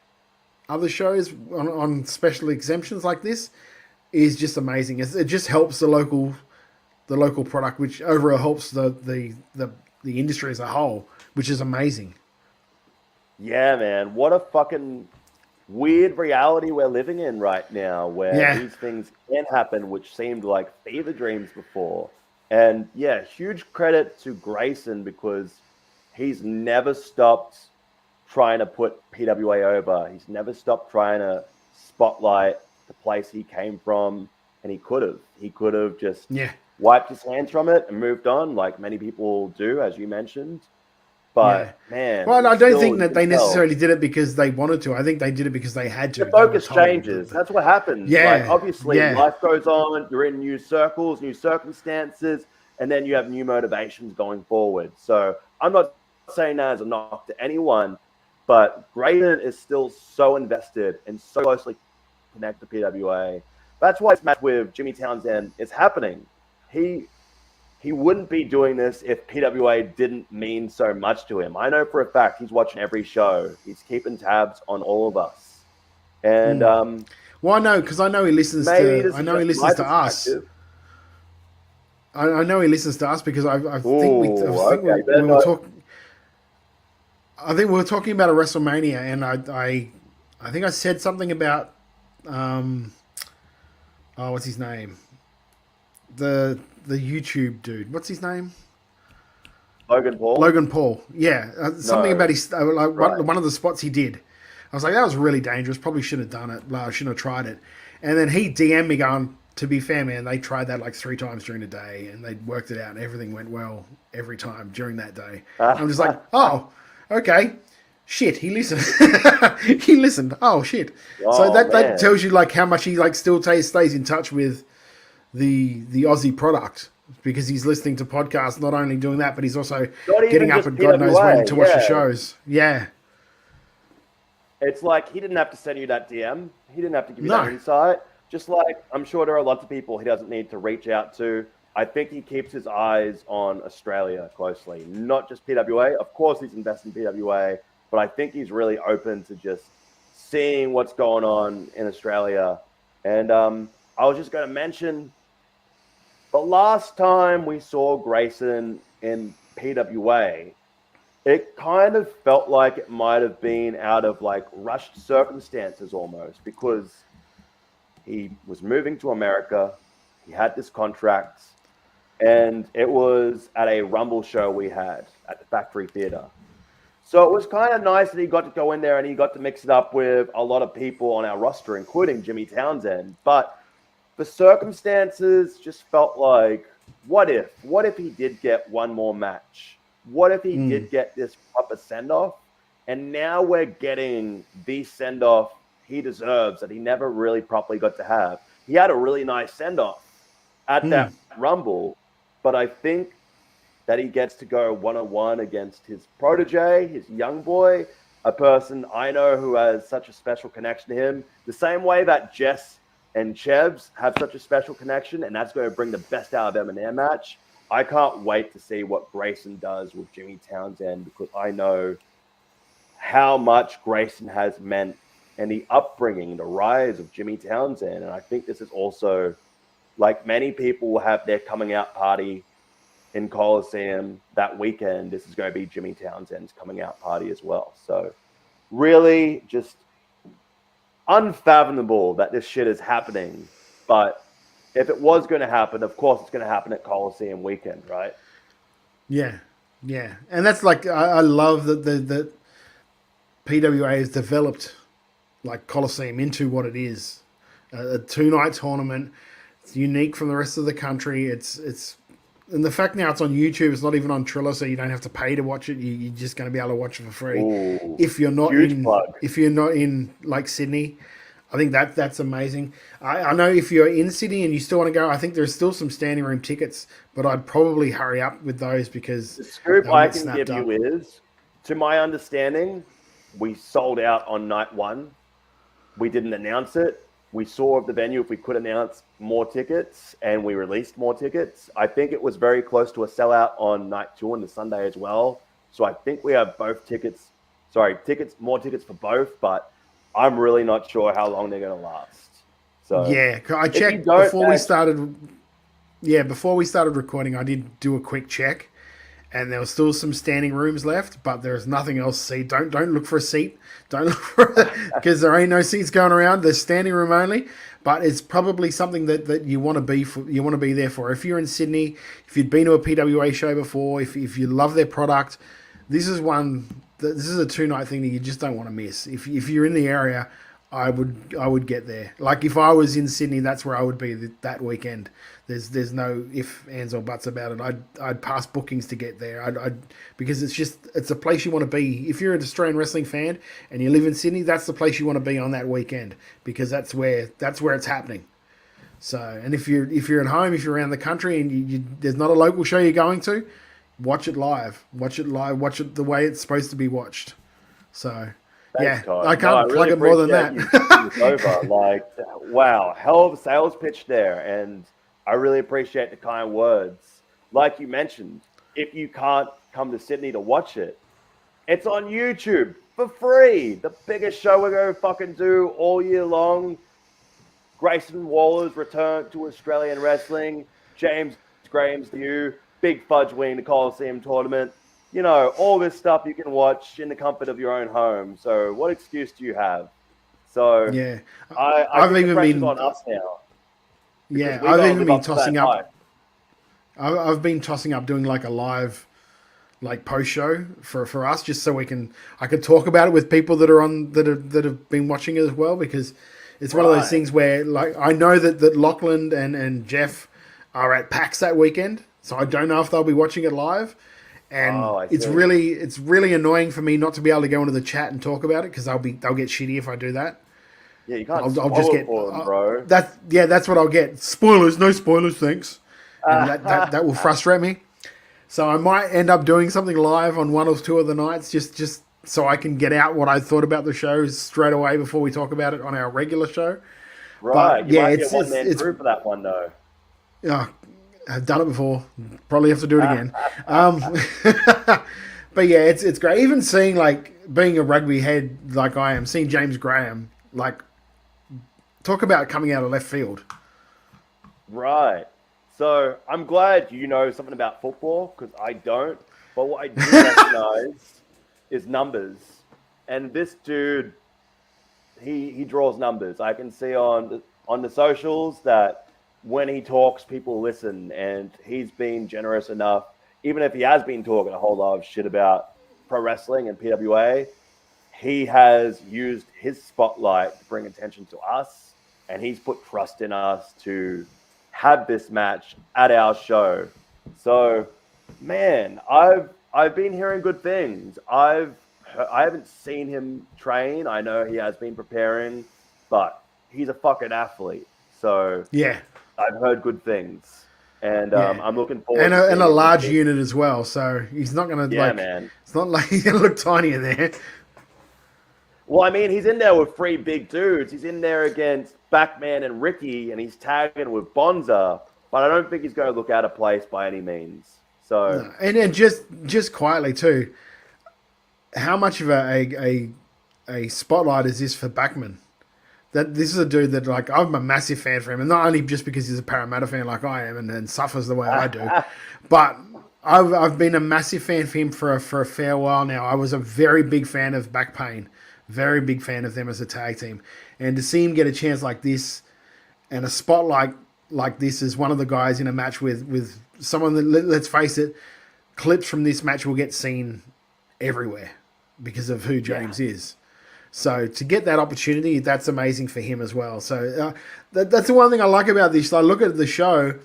other shows on special exemptions like this is just amazing. It just helps the local product, which overall helps the industry as a whole, which is amazing. Yeah, man. What a fucking weird reality we're living in right now, where these things can happen, which seemed like fever dreams before. And yeah, huge credit to Grayson, because he's never stopped trying to put PWA over. He's never stopped trying to spotlight the place he came from, and he could have just wiped his hands from it and moved on, like many people do, as you mentioned. But man, well, I don't think that they necessarily did it because they wanted to. I think they did it because they had to. The focus changes. That's what happens. Yeah, like, obviously, life goes on. You're in new circles, new circumstances, and then you have new motivations going forward. So I'm not saying that as a knock to anyone, but Grayson is still so invested and so closely connected to PWA. That's why this match with Jimmy Townsend is happening. He wouldn't be doing this if PWA didn't mean so much to him. I know for a fact he's watching every show. He's keeping tabs on all of us. And well, I know, because I know he listens to. I know he listens to us. I know he listens to us because I think we were talking. I think we were talking about a WrestleMania, and I think I said something about what's his name? The YouTube dude. What's his name? Logan Paul. Logan Paul. Yeah, something about his one of the spots he did. I was like, that was really dangerous. Probably shouldn't have done it. I shouldn't have tried it. And then he DM'd me going, to be fair, man, they tried that like 3 times during the day, and they worked it out, and everything went well every time during that day. I'm just like, oh, okay. Shit, he listened. He listened. Oh shit. So that tells you like how much he like still stays in touch with the Aussie product, because he's listening to podcasts, not only doing that, but he's also getting up at God knows when to watch the shows. Yeah. It's like he didn't have to send you that DM. He didn't have to give you that insight. Just like I'm sure there are lots of people he doesn't need to reach out to. I think he keeps his eyes on Australia closely, not just PWA. Of course, he's invested in PWA, but I think he's really open to just seeing what's going on in Australia. And I was just going to mention, the last time we saw Grayson in PWA, it kind of felt like it might have been out of like rushed circumstances almost, because he was moving to America, he had this contract, and it was at a Rumble show we had at the Factory Theatre. So it was kind of nice that he got to go in there and he got to mix it up with a lot of people on our roster, including Jimmy Townsend. But the circumstances just felt like, what if he did get one more match? What if he did get this proper send-off? And now we're getting the send-off he deserves that he never really properly got to have. He had a really nice send-off at that Rumble, but I think that he gets to go one-on-one against his protege, his young boy, a person I know who has such a special connection to him, the same way that Jess and Chevs have such a special connection, and that's going to bring the best out of them in their match. I can't wait to see what Grayson does with Jimmy Townsend, because I know how much Grayson has meant and the upbringing, the rise of Jimmy Townsend. And I think this is also, like many people will have their coming out party in Colosseum that weekend, this is going to be Jimmy Townsend's coming out party as well. So really just unfathomable that this shit is happening. But if it was going to happen, of course it's going to happen at Colosseum weekend, right? Yeah, yeah. And that's like, I love that the PWA has developed like Colosseum into what it is. A 2-night tournament. It's unique from the rest of the country. It's and the fact now it's on YouTube, it's not even on Triller, so you don't have to pay to watch it. You're just going to be able to watch it for free. Ooh, if you're not in like Sydney, I think that's amazing. I know if you're in Sydney and you still want to go, I think there's still some standing room tickets, but I'd probably hurry up with those because the scoop I can give you is, to my understanding, we sold out on night 1. We didn't announce it. we saw of the venue if we could announce more tickets, and we released more tickets. I think it was very close to a sellout on night 2 on the Sunday as well. So I think we have more tickets for both, but I'm really not sure how long they're going to last. So yeah, I checked before we started. Yeah, before we started recording, I did do a quick check, and there was still some standing rooms left, but there's nothing else to see. Don't look for a seat. Don't look for because there ain't no seats going around. There's standing room only, but it's probably something that you want to be for. You want to be there for. If you're in Sydney, if you'd been to a PWA show before, if you love their product, this is a 2-night thing that you just don't want to miss. If you're in the area, I would get there. Like if I was in Sydney, that's where I would be that weekend. There's no ifs, ands, or buts about it. I'd pass bookings to get there. Because it's a place you want to be. If you're an Australian wrestling fan and you live in Sydney, that's the place you want to be on that weekend because that's where it's happening. So, and if you're at home, if you're around the country and there's not a local show you're going to, watch it live. Watch it the way it's supposed to be watched. So. Thanks, yeah, Todd. I can't plug it more than that. Over. Like, wow, hell of a sales pitch there, and I really appreciate the kind words. Like you mentioned, if you can't come to Sydney to watch it, it's on YouTube for free. The biggest show we're going to fucking do all year long. Grayson Waller's return to Australian wrestling. James Graham's debut. Big Fudge winning the Colosseum tournament. You know, all this stuff you can watch in the comfort of your own home. So what excuse do you have? So yeah, I've even been on us now. Yeah, I've even been tossing up. I've been tossing up doing like a live, like post show for us, just so I could talk about it with people that have been watching it as well, because it's one of those things where like I know that Lachlan and Jeff are at PAX that weekend, so I don't know if they'll be watching it live. And it's really annoying for me not to be able to go into the chat and talk about it because they'll get shitty if I do that. Yeah, you can't. I'll just get for them, bro. That's what I'll get. Spoilers, no spoilers, thanks. And that will frustrate me. So I might end up doing something live on 1 or 2 of the nights, just so I can get out what I thought about the show straight away before we talk about it on our regular show. Right. But, yeah, it's one-man crew for that one though. Yeah. I've done it before. Probably have to do it again. But yeah, it's great. Even seeing being a rugby head like I am, seeing James Graham, talk about coming out of left field. Right. So I'm glad you know something about football because I don't. But what I do recognize is numbers. And this dude, he draws numbers. I can see on the socials that when he talks, people listen, and he's been generous enough, even if he has been talking a whole lot of shit about pro wrestling and PWA, he has used his spotlight to bring attention to us, and he's put trust in us to have this match at our show. So, man, I've been hearing good things. I haven't seen him train. I know he has been preparing, but he's a fucking athlete. So yeah. I've heard good things, and I'm looking forward. And a large unit as well, so he's not going to man. It's not like he's going to look tiny in there. Well, I mean, he's in there with 3 big dudes. He's in there against Backman and Ricky, and he's tagging with Bonza. But I don't think he's going to look out of place by any means. So, no. And just quietly too, how much of a spotlight is this for Backman? That this is a dude that I'm a massive fan for him, and not only just because he's a Parramatta fan like I am and suffers the way I do, but I've been a massive fan for him for a fair while now. I was a very big fan of Back Pain, very big fan of them as a tag team, and to see him get a chance like this and a spotlight like this as one of the guys in a match with someone that, let's face it, clips from this match will get seen everywhere because of who James is. So to get that opportunity, that's amazing for him as well. So that's the one thing I like about this. I look at the show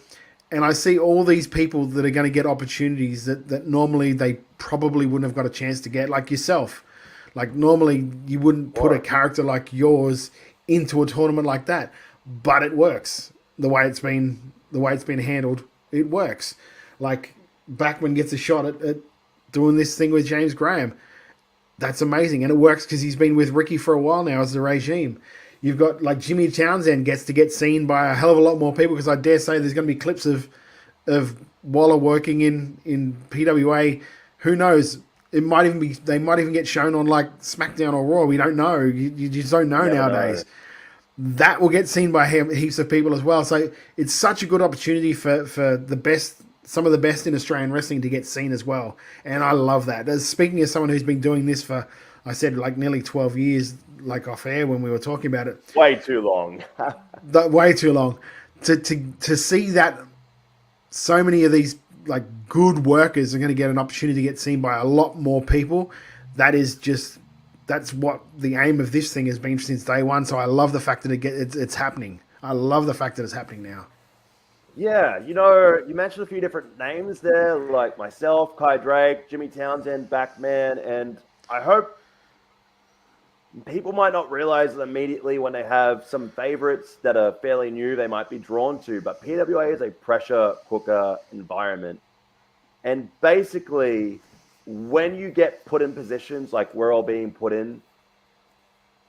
and I see all these people that are going to get opportunities that normally they probably wouldn't have got a chance to get, like yourself. Like normally you wouldn't put a character like yours into a tournament like that, but it works. The way it's been handled, it works. Like Backman gets a shot at doing this thing with James Graham. That's amazing, and it works because he's been with Ricky for a while now as the regime. You've got like Jimmy Townsend gets to get seen by a hell of a lot more people, because I dare say there's going to be clips of Waller working in PWA. Who knows? It might even be, they might even get shown on like SmackDown or Raw. We don't know. You just don't know nowadays. That will get seen by heaps of people as well. So it's such a good opportunity for the best, some of the best in Australian wrestling to get seen as well. And I love that. As speaking as someone who's been doing this for, I said, like nearly 12 years, like off air when we were talking about it. Way too long. Way too long. To see that so many of these like good workers are going to get an opportunity to get seen by a lot more people. That's what the aim of this thing has been since day one. So I love the fact that it's happening. I love the fact that it's happening now. Yeah, you know, you mentioned a few different names there, like myself, Kai Drake, Jimmy Townsend, Backman, and I hope people might not realize that immediately when they have some favorites that are fairly new, they might be drawn to. But PWA is a pressure cooker environment. And basically, when you get put in positions like we're all being put in,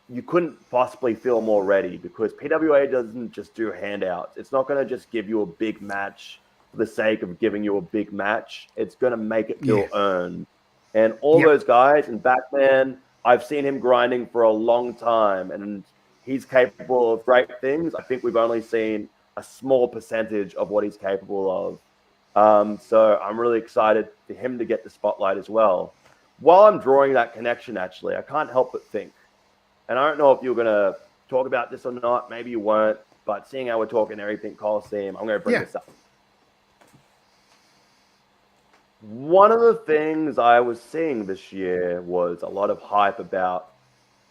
you couldn't possibly feel more ready, because PWA doesn't just do handouts. It's not going to just give you a big match for the sake of giving you a big match. It's going to make it feel earned. And all those guys, and Batman, I've seen him grinding for a long time, and he's capable of great things. I think we've only seen a small percentage of what he's capable of. So I'm really excited for him to get the spotlight as well. While I'm drawing that connection, actually, I can't help but think, and I don't know if you're going to talk about this or not, maybe you weren't, but seeing how we're talking everything Colosseum, I'm going to bring this up. One of the things I was seeing this year was a lot of hype about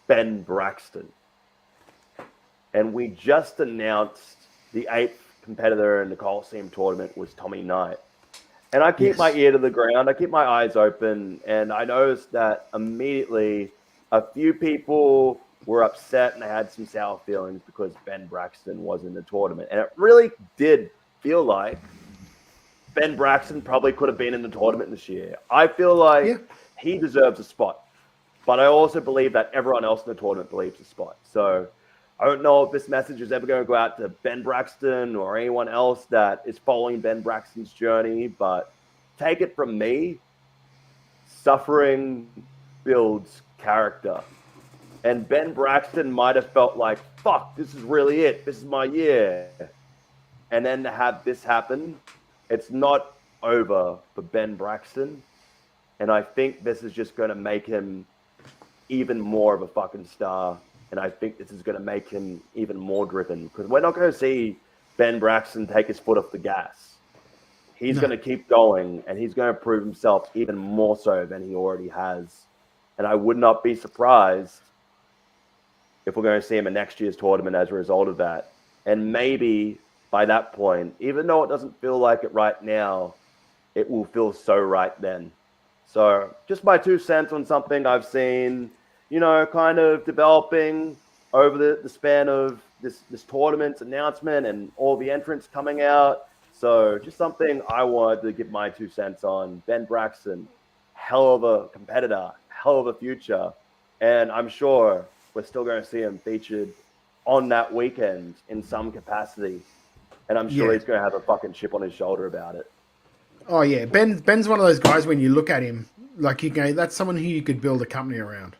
Ben Braxton. And we just announced the 8th competitor in the Colosseum tournament was Tommy Knight. And I keep my ear to the ground, I keep my eyes open, and I noticed that immediately a few people were upset and they had some sour feelings because Ben Braxton was in the tournament. And it really did feel like Ben Braxton probably could have been in the tournament this year. I feel like he deserves a spot. But I also believe that everyone else in the tournament believes a spot. So I don't know if this message is ever going to go out to Ben Braxton or anyone else that is following Ben Braxton's journey. But take it from me, suffering builds character. And Ben Braxton might have felt like, fuck, this is really it. This is my year. And then to have this happen, it's not over for Ben Braxton. And I think this is just going to make him even more of a fucking star. And I think this is going to make him even more driven, because we're not going to see Ben Braxton take his foot off the gas. He's going to keep going, and he's going to prove himself even more so than he already has. And I would not be surprised if we're going to see him in next year's tournament as a result of that. And maybe by that point, even though it doesn't feel like it right now, it will feel so right then. So just my 2 cents on something I've seen, you know, kind of developing over the span of this tournament's announcement and all the entrants coming out. So just something I wanted to give my 2 cents on. Ben Braxton, hell of a competitor, hell of a future. And I'm sure we're still going to see him featured on that weekend in some capacity. And I'm sure he's going to have a fucking chip on his shoulder about it. Oh yeah, Ben's one of those guys. When you look at him, like you go, that's someone who you could build a company around,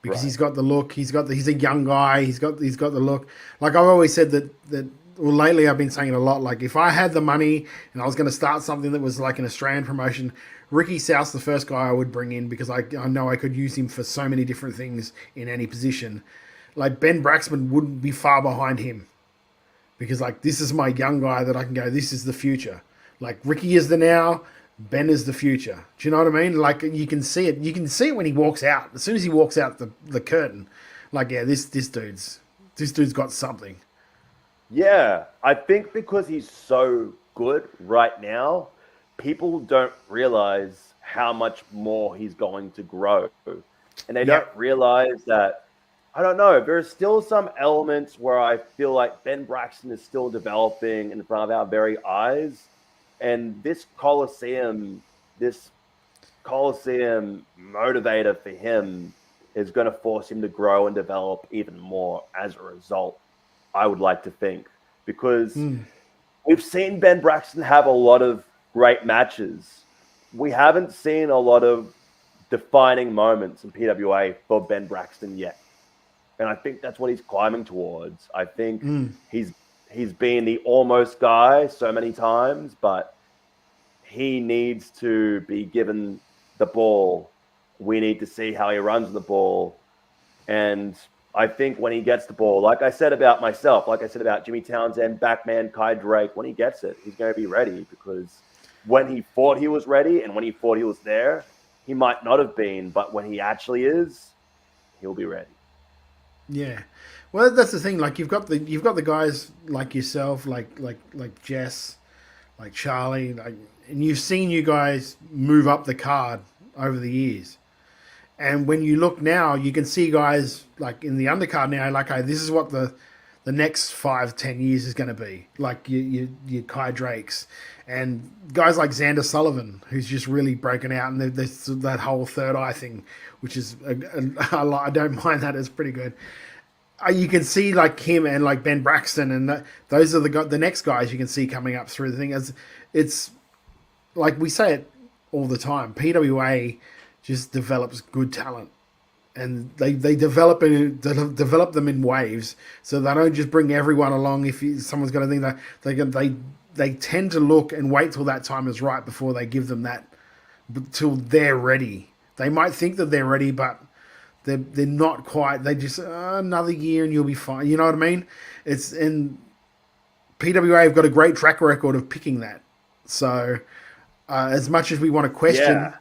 because he's got the look. He's a young guy. He's got the look. Like I've always said that. Well, lately I've been saying it a lot. Like if I had the money and I was going to start something that was like an Australian promotion, Ricky South's the first guy I would bring in, because I know I could use him for so many different things in any position. Like Ben Braxton wouldn't be far behind him, because like this is my young guy that I can go, this is the future. Like Ricky is the now, Ben is the future. Do you know what I mean? Like you can see it. You can see it when he walks out. As soon as he walks out the curtain, like this dude's got something. Yeah, I think because he's so good right now, people don't realize how much more he's going to grow. And they don't realize that, I don't know, there's still some elements where I feel like Ben Braxton is still developing in front of our very eyes. And this Colosseum motivator for him is going to force him to grow and develop even more as a result, I would like to think. Because we've seen Ben Braxton have a lot of great matches. We haven't seen a lot of defining moments in PWA for Ben Braxton yet. And I think that's what he's climbing towards. I think he's been the almost guy so many times, but he needs to be given the ball. We need to see how he runs the ball. And I think when he gets the ball, like I said about myself, like I said about Jimmy Townsend, Backman, Kai Drake, when he gets it, he's going to be ready, because when he thought he was ready and when he thought he was there, he might not have been, but when he actually is, he'll be ready. Yeah, well, that's the thing. Like you've got the guys like yourself, like Jess, like Charlie, like, and you've seen you guys move up the card over the years. And when you look now, you can see guys like in the undercard now, like, hey, this is what the next 5-10 years is going to be. Like your Kai Drakes and guys like Xander Sullivan, who's just really broken out, and there's that whole third eye thing, which is I don't mind that. It's pretty good. You can see like him and like Ben Braxton, and those are the next guys you can see coming up through the thing. As it's like we say it all the time, PWA just develops good talent, and they develop them in waves, so they don't just bring everyone along. If someone's going to think that they tend to look and wait till that time is right before they give them that, till they're ready. They might think that they're ready, but they're not quite. They just another year and you'll be fine. You know what I mean? It's in PWA have got a great track record of picking that. So as much as we want to question,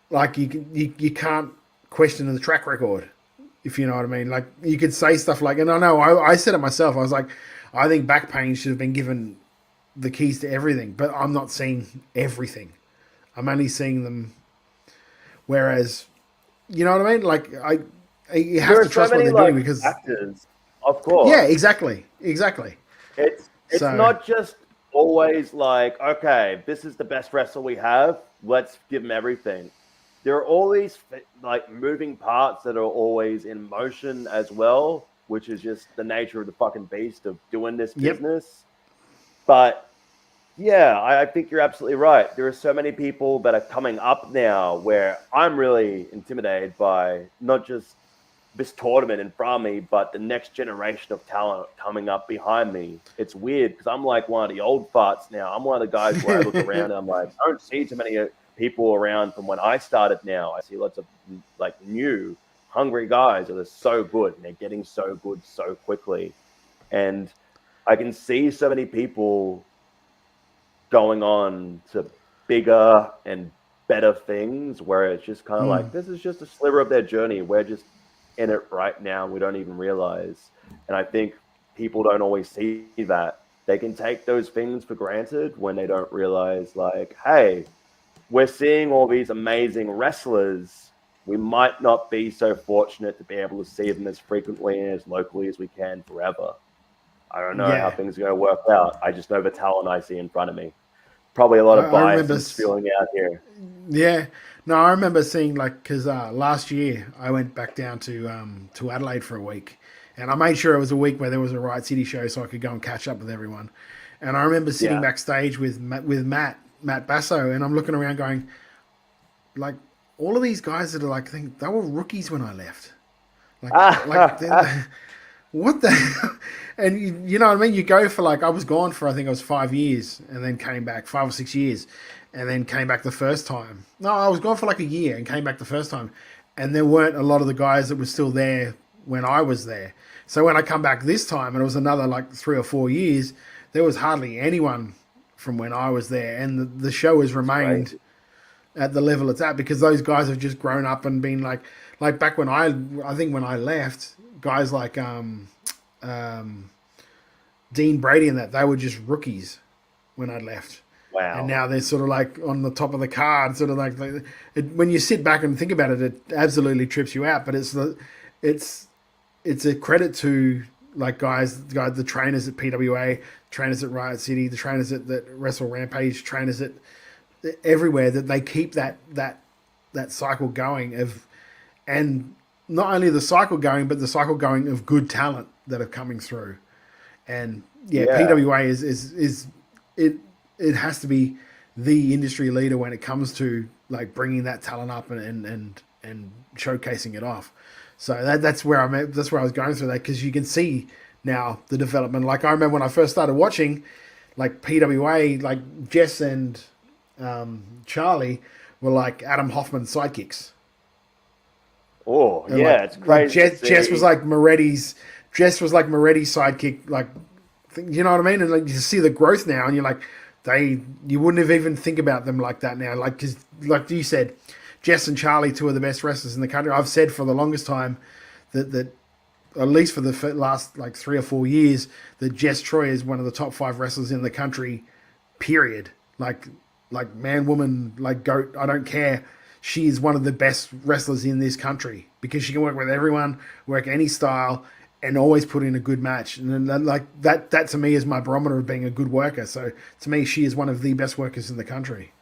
like you can't question the track record, if you know what I mean. Like you could say stuff like, and I know I said it myself. I was like, I think back pain should have been given the keys to everything, but I'm not seeing everything. I'm only seeing them. Whereas, you know what I mean? Like you have to trust what they're doing, because factors, of course. Yeah, exactly. It's not just always like, okay, this is the best wrestler we have, let's give him everything. There are always like moving parts that are always in motion as well, which is just the nature of the fucking beast of doing this business. But yeah, I think you're absolutely right. There are so many people that are coming up now where I'm really intimidated by not just this tournament in front of me, but the next generation of talent coming up behind me. It's weird because I'm like one of the old farts now. I'm one of the guys where I look around and I'm like, I don't see too many people around from when I started now. I see lots of like new, hungry guys that are so good, and they're getting so good so quickly. And I can see so many people going on to bigger and better things where it's just kind of like, this is just a sliver of their journey. We're just in it right now. We don't even realize. And I think people don't always see that. They can take those things for granted when they don't realize, like, hey, we're seeing all these amazing wrestlers. We might not be so fortunate to be able to see them as frequently and as locally as we can forever. I don't know how things are going to work out. I just know the talent I see in front of me. Probably a lot of bias spewing out here. Yeah. No, I remember seeing, like, because last year I went back down to Adelaide for a week, and I made sure it was a week where there was a Riot City show so I could go and catch up with everyone. And I remember sitting backstage with Matt Basso, and I'm looking around going, like, all of these guys that are like, I think they were rookies when I left. What the hell? And you know what I mean? You go for, like, I was gone for, I think it was 5 years, and then came back 5 or 6 years, and then came back the first time. No, I was gone for like a year and came back the first time. And there weren't a lot of the guys that were still there when I was there. So when I come back this time, and it was another like 3 or 4 years, there was hardly anyone from when I was there. And the show has remained at the level it's at because those guys have just grown up and been like back when I think when I left, guys like Dean Brady and that, they were just rookies when I left. Wow. And now they're sort of like on the top of the card, sort of like when you sit back and think about it, it absolutely trips you out. But it's a credit to like guys, the trainers at PWA, trainers at Riot City, the trainers that Wrestle Rampage, trainers at everywhere, that they keep that cycle going and not only the cycle going, but the cycle going of good talent that are coming through. And yeah. PWA is it has to be the industry leader when it comes to like bringing that talent up and showcasing it off. So that's where I'm at. That's where I was going through that, because you can see now the development. Like I remember when I first started watching, like PWA, like Jess and Charlie were like Adam Hoffman's sidekicks. Oh, And yeah, like, it's crazy. Jess was like Moretti's sidekick. Like, you know what I mean? And like you see the growth now, and you're like, you wouldn't have even think about them like that now. Like, because like you said, Jess and Charlie, two of the best wrestlers in the country. I've said for the longest time that at least for the last like 3 or 4 years, that Jess Troy is one of the top 5 wrestlers in the country. Period. Like man, woman, like goat. I don't care. She is one of the best wrestlers in this country, because she can work with everyone, work any style, and always put in a good match. And then, like that to me is my barometer of being a good worker. So to me, she is one of the best workers in the country.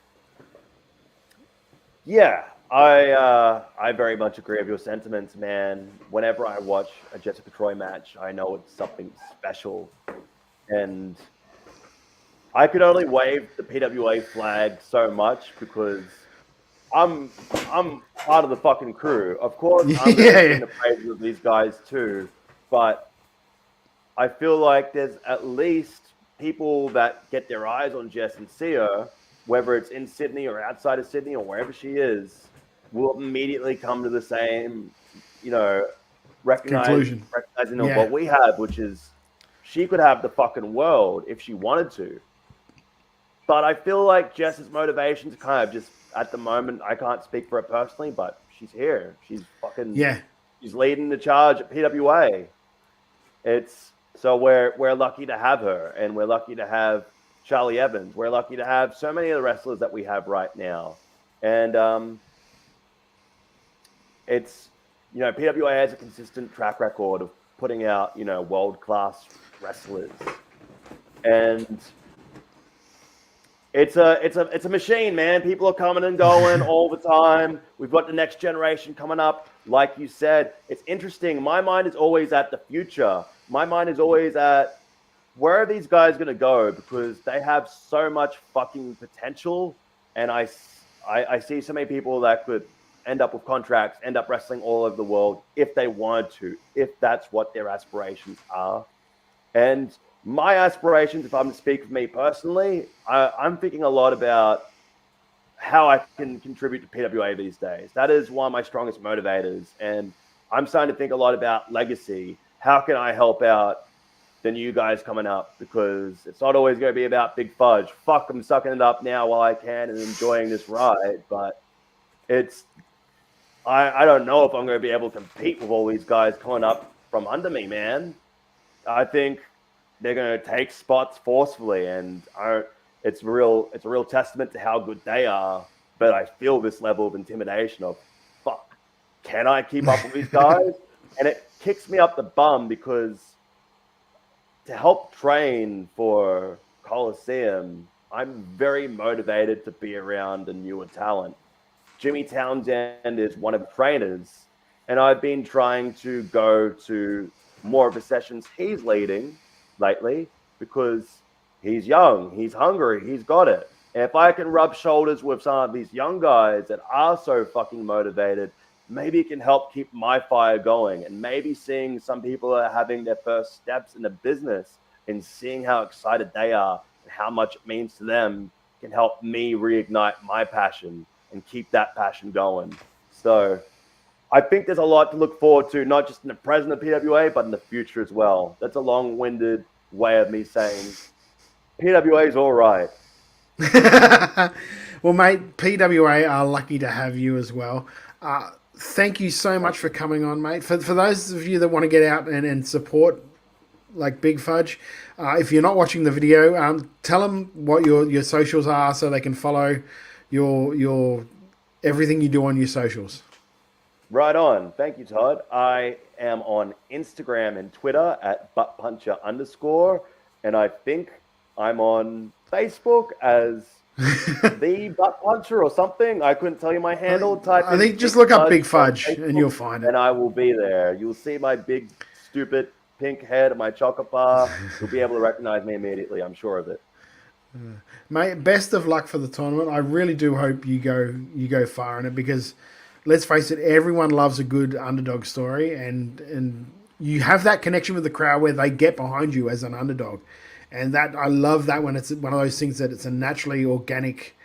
Yeah, I very much agree with your sentiments, man. Whenever I watch a Jessica Troy match, I know it's something special, and I could only wave the PWA flag so much because I'm part of the fucking crew. Of course, I'm in the praises of these guys too, but I feel like there's at least people that get their eyes on Jess and see her, whether it's in Sydney or outside of Sydney or wherever she is, will immediately come to the same, recognizing what we have, which is she could have the fucking world if she wanted to. But I feel like Jess's motivations kind of just, at the moment, I can't speak for her personally, but she's here. She's fucking, she's leading the charge at PWA. So we're lucky to have her, and we're lucky to have Charlie Evans. We're lucky to have so many of the wrestlers that we have right now. And it's, PWA has a consistent track record of putting out, world-class wrestlers. And it's a machine, man. People are coming and going all the time. We've got the next generation coming up. Like you said, it's interesting. My mind is always at the future. My mind is always at, where are these guys going to go? Because they have so much fucking potential. And I see so many people that could end up with contracts, end up wrestling all over the world if they wanted to, if that's what their aspirations are. And my aspirations, if I'm to speak for me personally, I'm thinking a lot about how I can contribute to PWA these days. That is one of my strongest motivators. And I'm starting to think a lot about legacy. How can I help out the new guys coming up? Because it's not always going to be about Big Fudge. Fuck, I'm sucking it up now while I can and enjoying this ride. But I don't know if I'm going to be able to compete with all these guys coming up from under me, man. I think they're going to take spots forcefully, and it's a real testament to how good they are. But I feel this level of intimidation of, fuck, can I keep up with these guys? And it kicks me up the bum, because to help train for Colosseum, I'm very motivated to be around the newer talent. Jimmy Townsend is one of the trainers, and I've been trying to go to more of the sessions he's leading lately, because he's young, he's hungry, he's got it. And if I can rub shoulders with some of these young guys that are so fucking motivated, maybe it can help keep my fire going. And maybe seeing some people that are having their first steps in the business and seeing how excited they are and how much it means to them can help me reignite my passion and keep that passion going. So I think there's a lot to look forward to, not just in the present of PWA, but in the future as well. That's a long-winded way of me saying PWA is all right. Well, mate, PWA are lucky to have you as well. Thank you so much for coming on, mate. For those of you that want to get out and support like Big Fudge, if you're not watching the video, tell them what your socials are so they can follow your everything you do on your socials. Right on. Thank you, Todd. I am on Instagram and Twitter at buttpuncher_, and I think I'm on Facebook as The butt puncher or something. I couldn't tell you my handle. Type I in think just Big look up Fudge Big on Fudge and Facebook, you'll find it. and I will be there. You'll see my big, stupid pink head and my chocolate bar. You'll be able to recognize me immediately. I'm sure of it. Mate, best of luck for the tournament. I really do hope you go far in it, because let's face it, everyone loves a good underdog story, and you have that connection with the crowd where they get behind you as an underdog. And that, I love that when it's one of those things that it's a naturally organic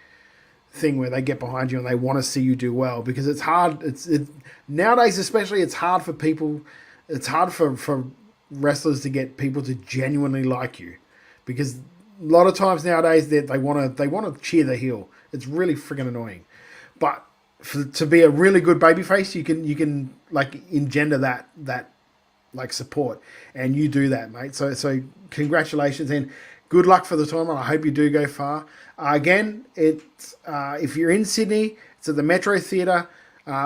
thing where they get behind you and they want to see you do well, because it's hard. Nowadays, especially, it's hard for people. It's hard for wrestlers to get people to genuinely like you, because a lot of times nowadays they want to cheer the heel. It's really freaking annoying. But to be a really good babyface, you can like engender that like support, and you do that, mate. So congratulations and good luck for the tournament. I hope you do go far. Again, it's if you're in Sydney, it's at the Metro Theatre.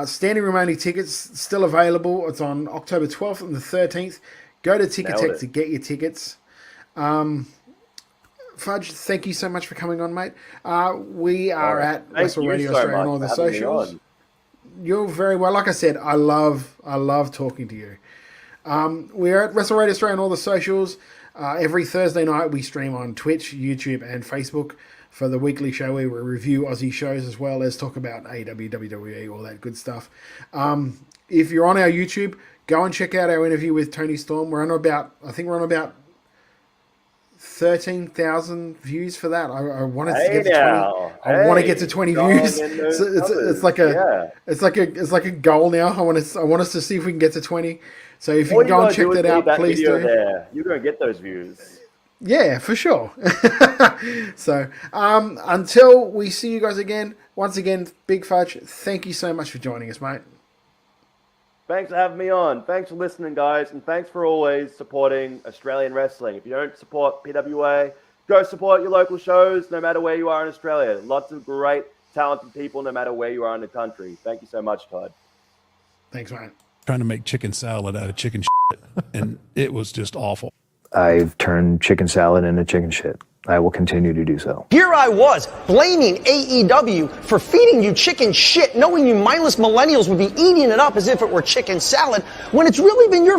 Standing room only tickets still available. It's on October 12th and the 13th. Go to Ticketek to get your tickets. Fudge, thank you so much for coming on, mate. We are at Wrestle Radio Australia on all the socials. You're very well. Like I said, I love talking to you. We're at Wrestle Radio Australia on all the socials. Every Thursday night we stream on Twitch, YouTube, and Facebook for the weekly show where we review Aussie shows as well as talk about AEW, WWE, all that good stuff. If you're on our YouTube, go and check out our interview with Tony Storm. We're on about 13,000 views for that. I wanted to get to 20. I want to get to 20 views. So it's like a goal now. I want us to see if we can get to 20. So if you can go and check that out, please do. You're going to get those views. Yeah, for sure. So until we see you guys again, once again, Big Fudge, thank you so much for joining us, mate. Thanks for having me on. Thanks for listening, guys. And thanks for always supporting Australian wrestling. If you don't support PWA, go support your local shows no matter where you are in Australia. Lots of great, talented people no matter where you are in the country. Thank you so much, Todd. Thanks, man. Trying to make chicken salad out of chicken shit, and it was just awful. I've turned chicken salad into chicken shit. I will continue to do so. Here I was, blaming AEW for feeding you chicken shit, knowing you mindless millennials would be eating it up as if it were chicken salad, when it's really been your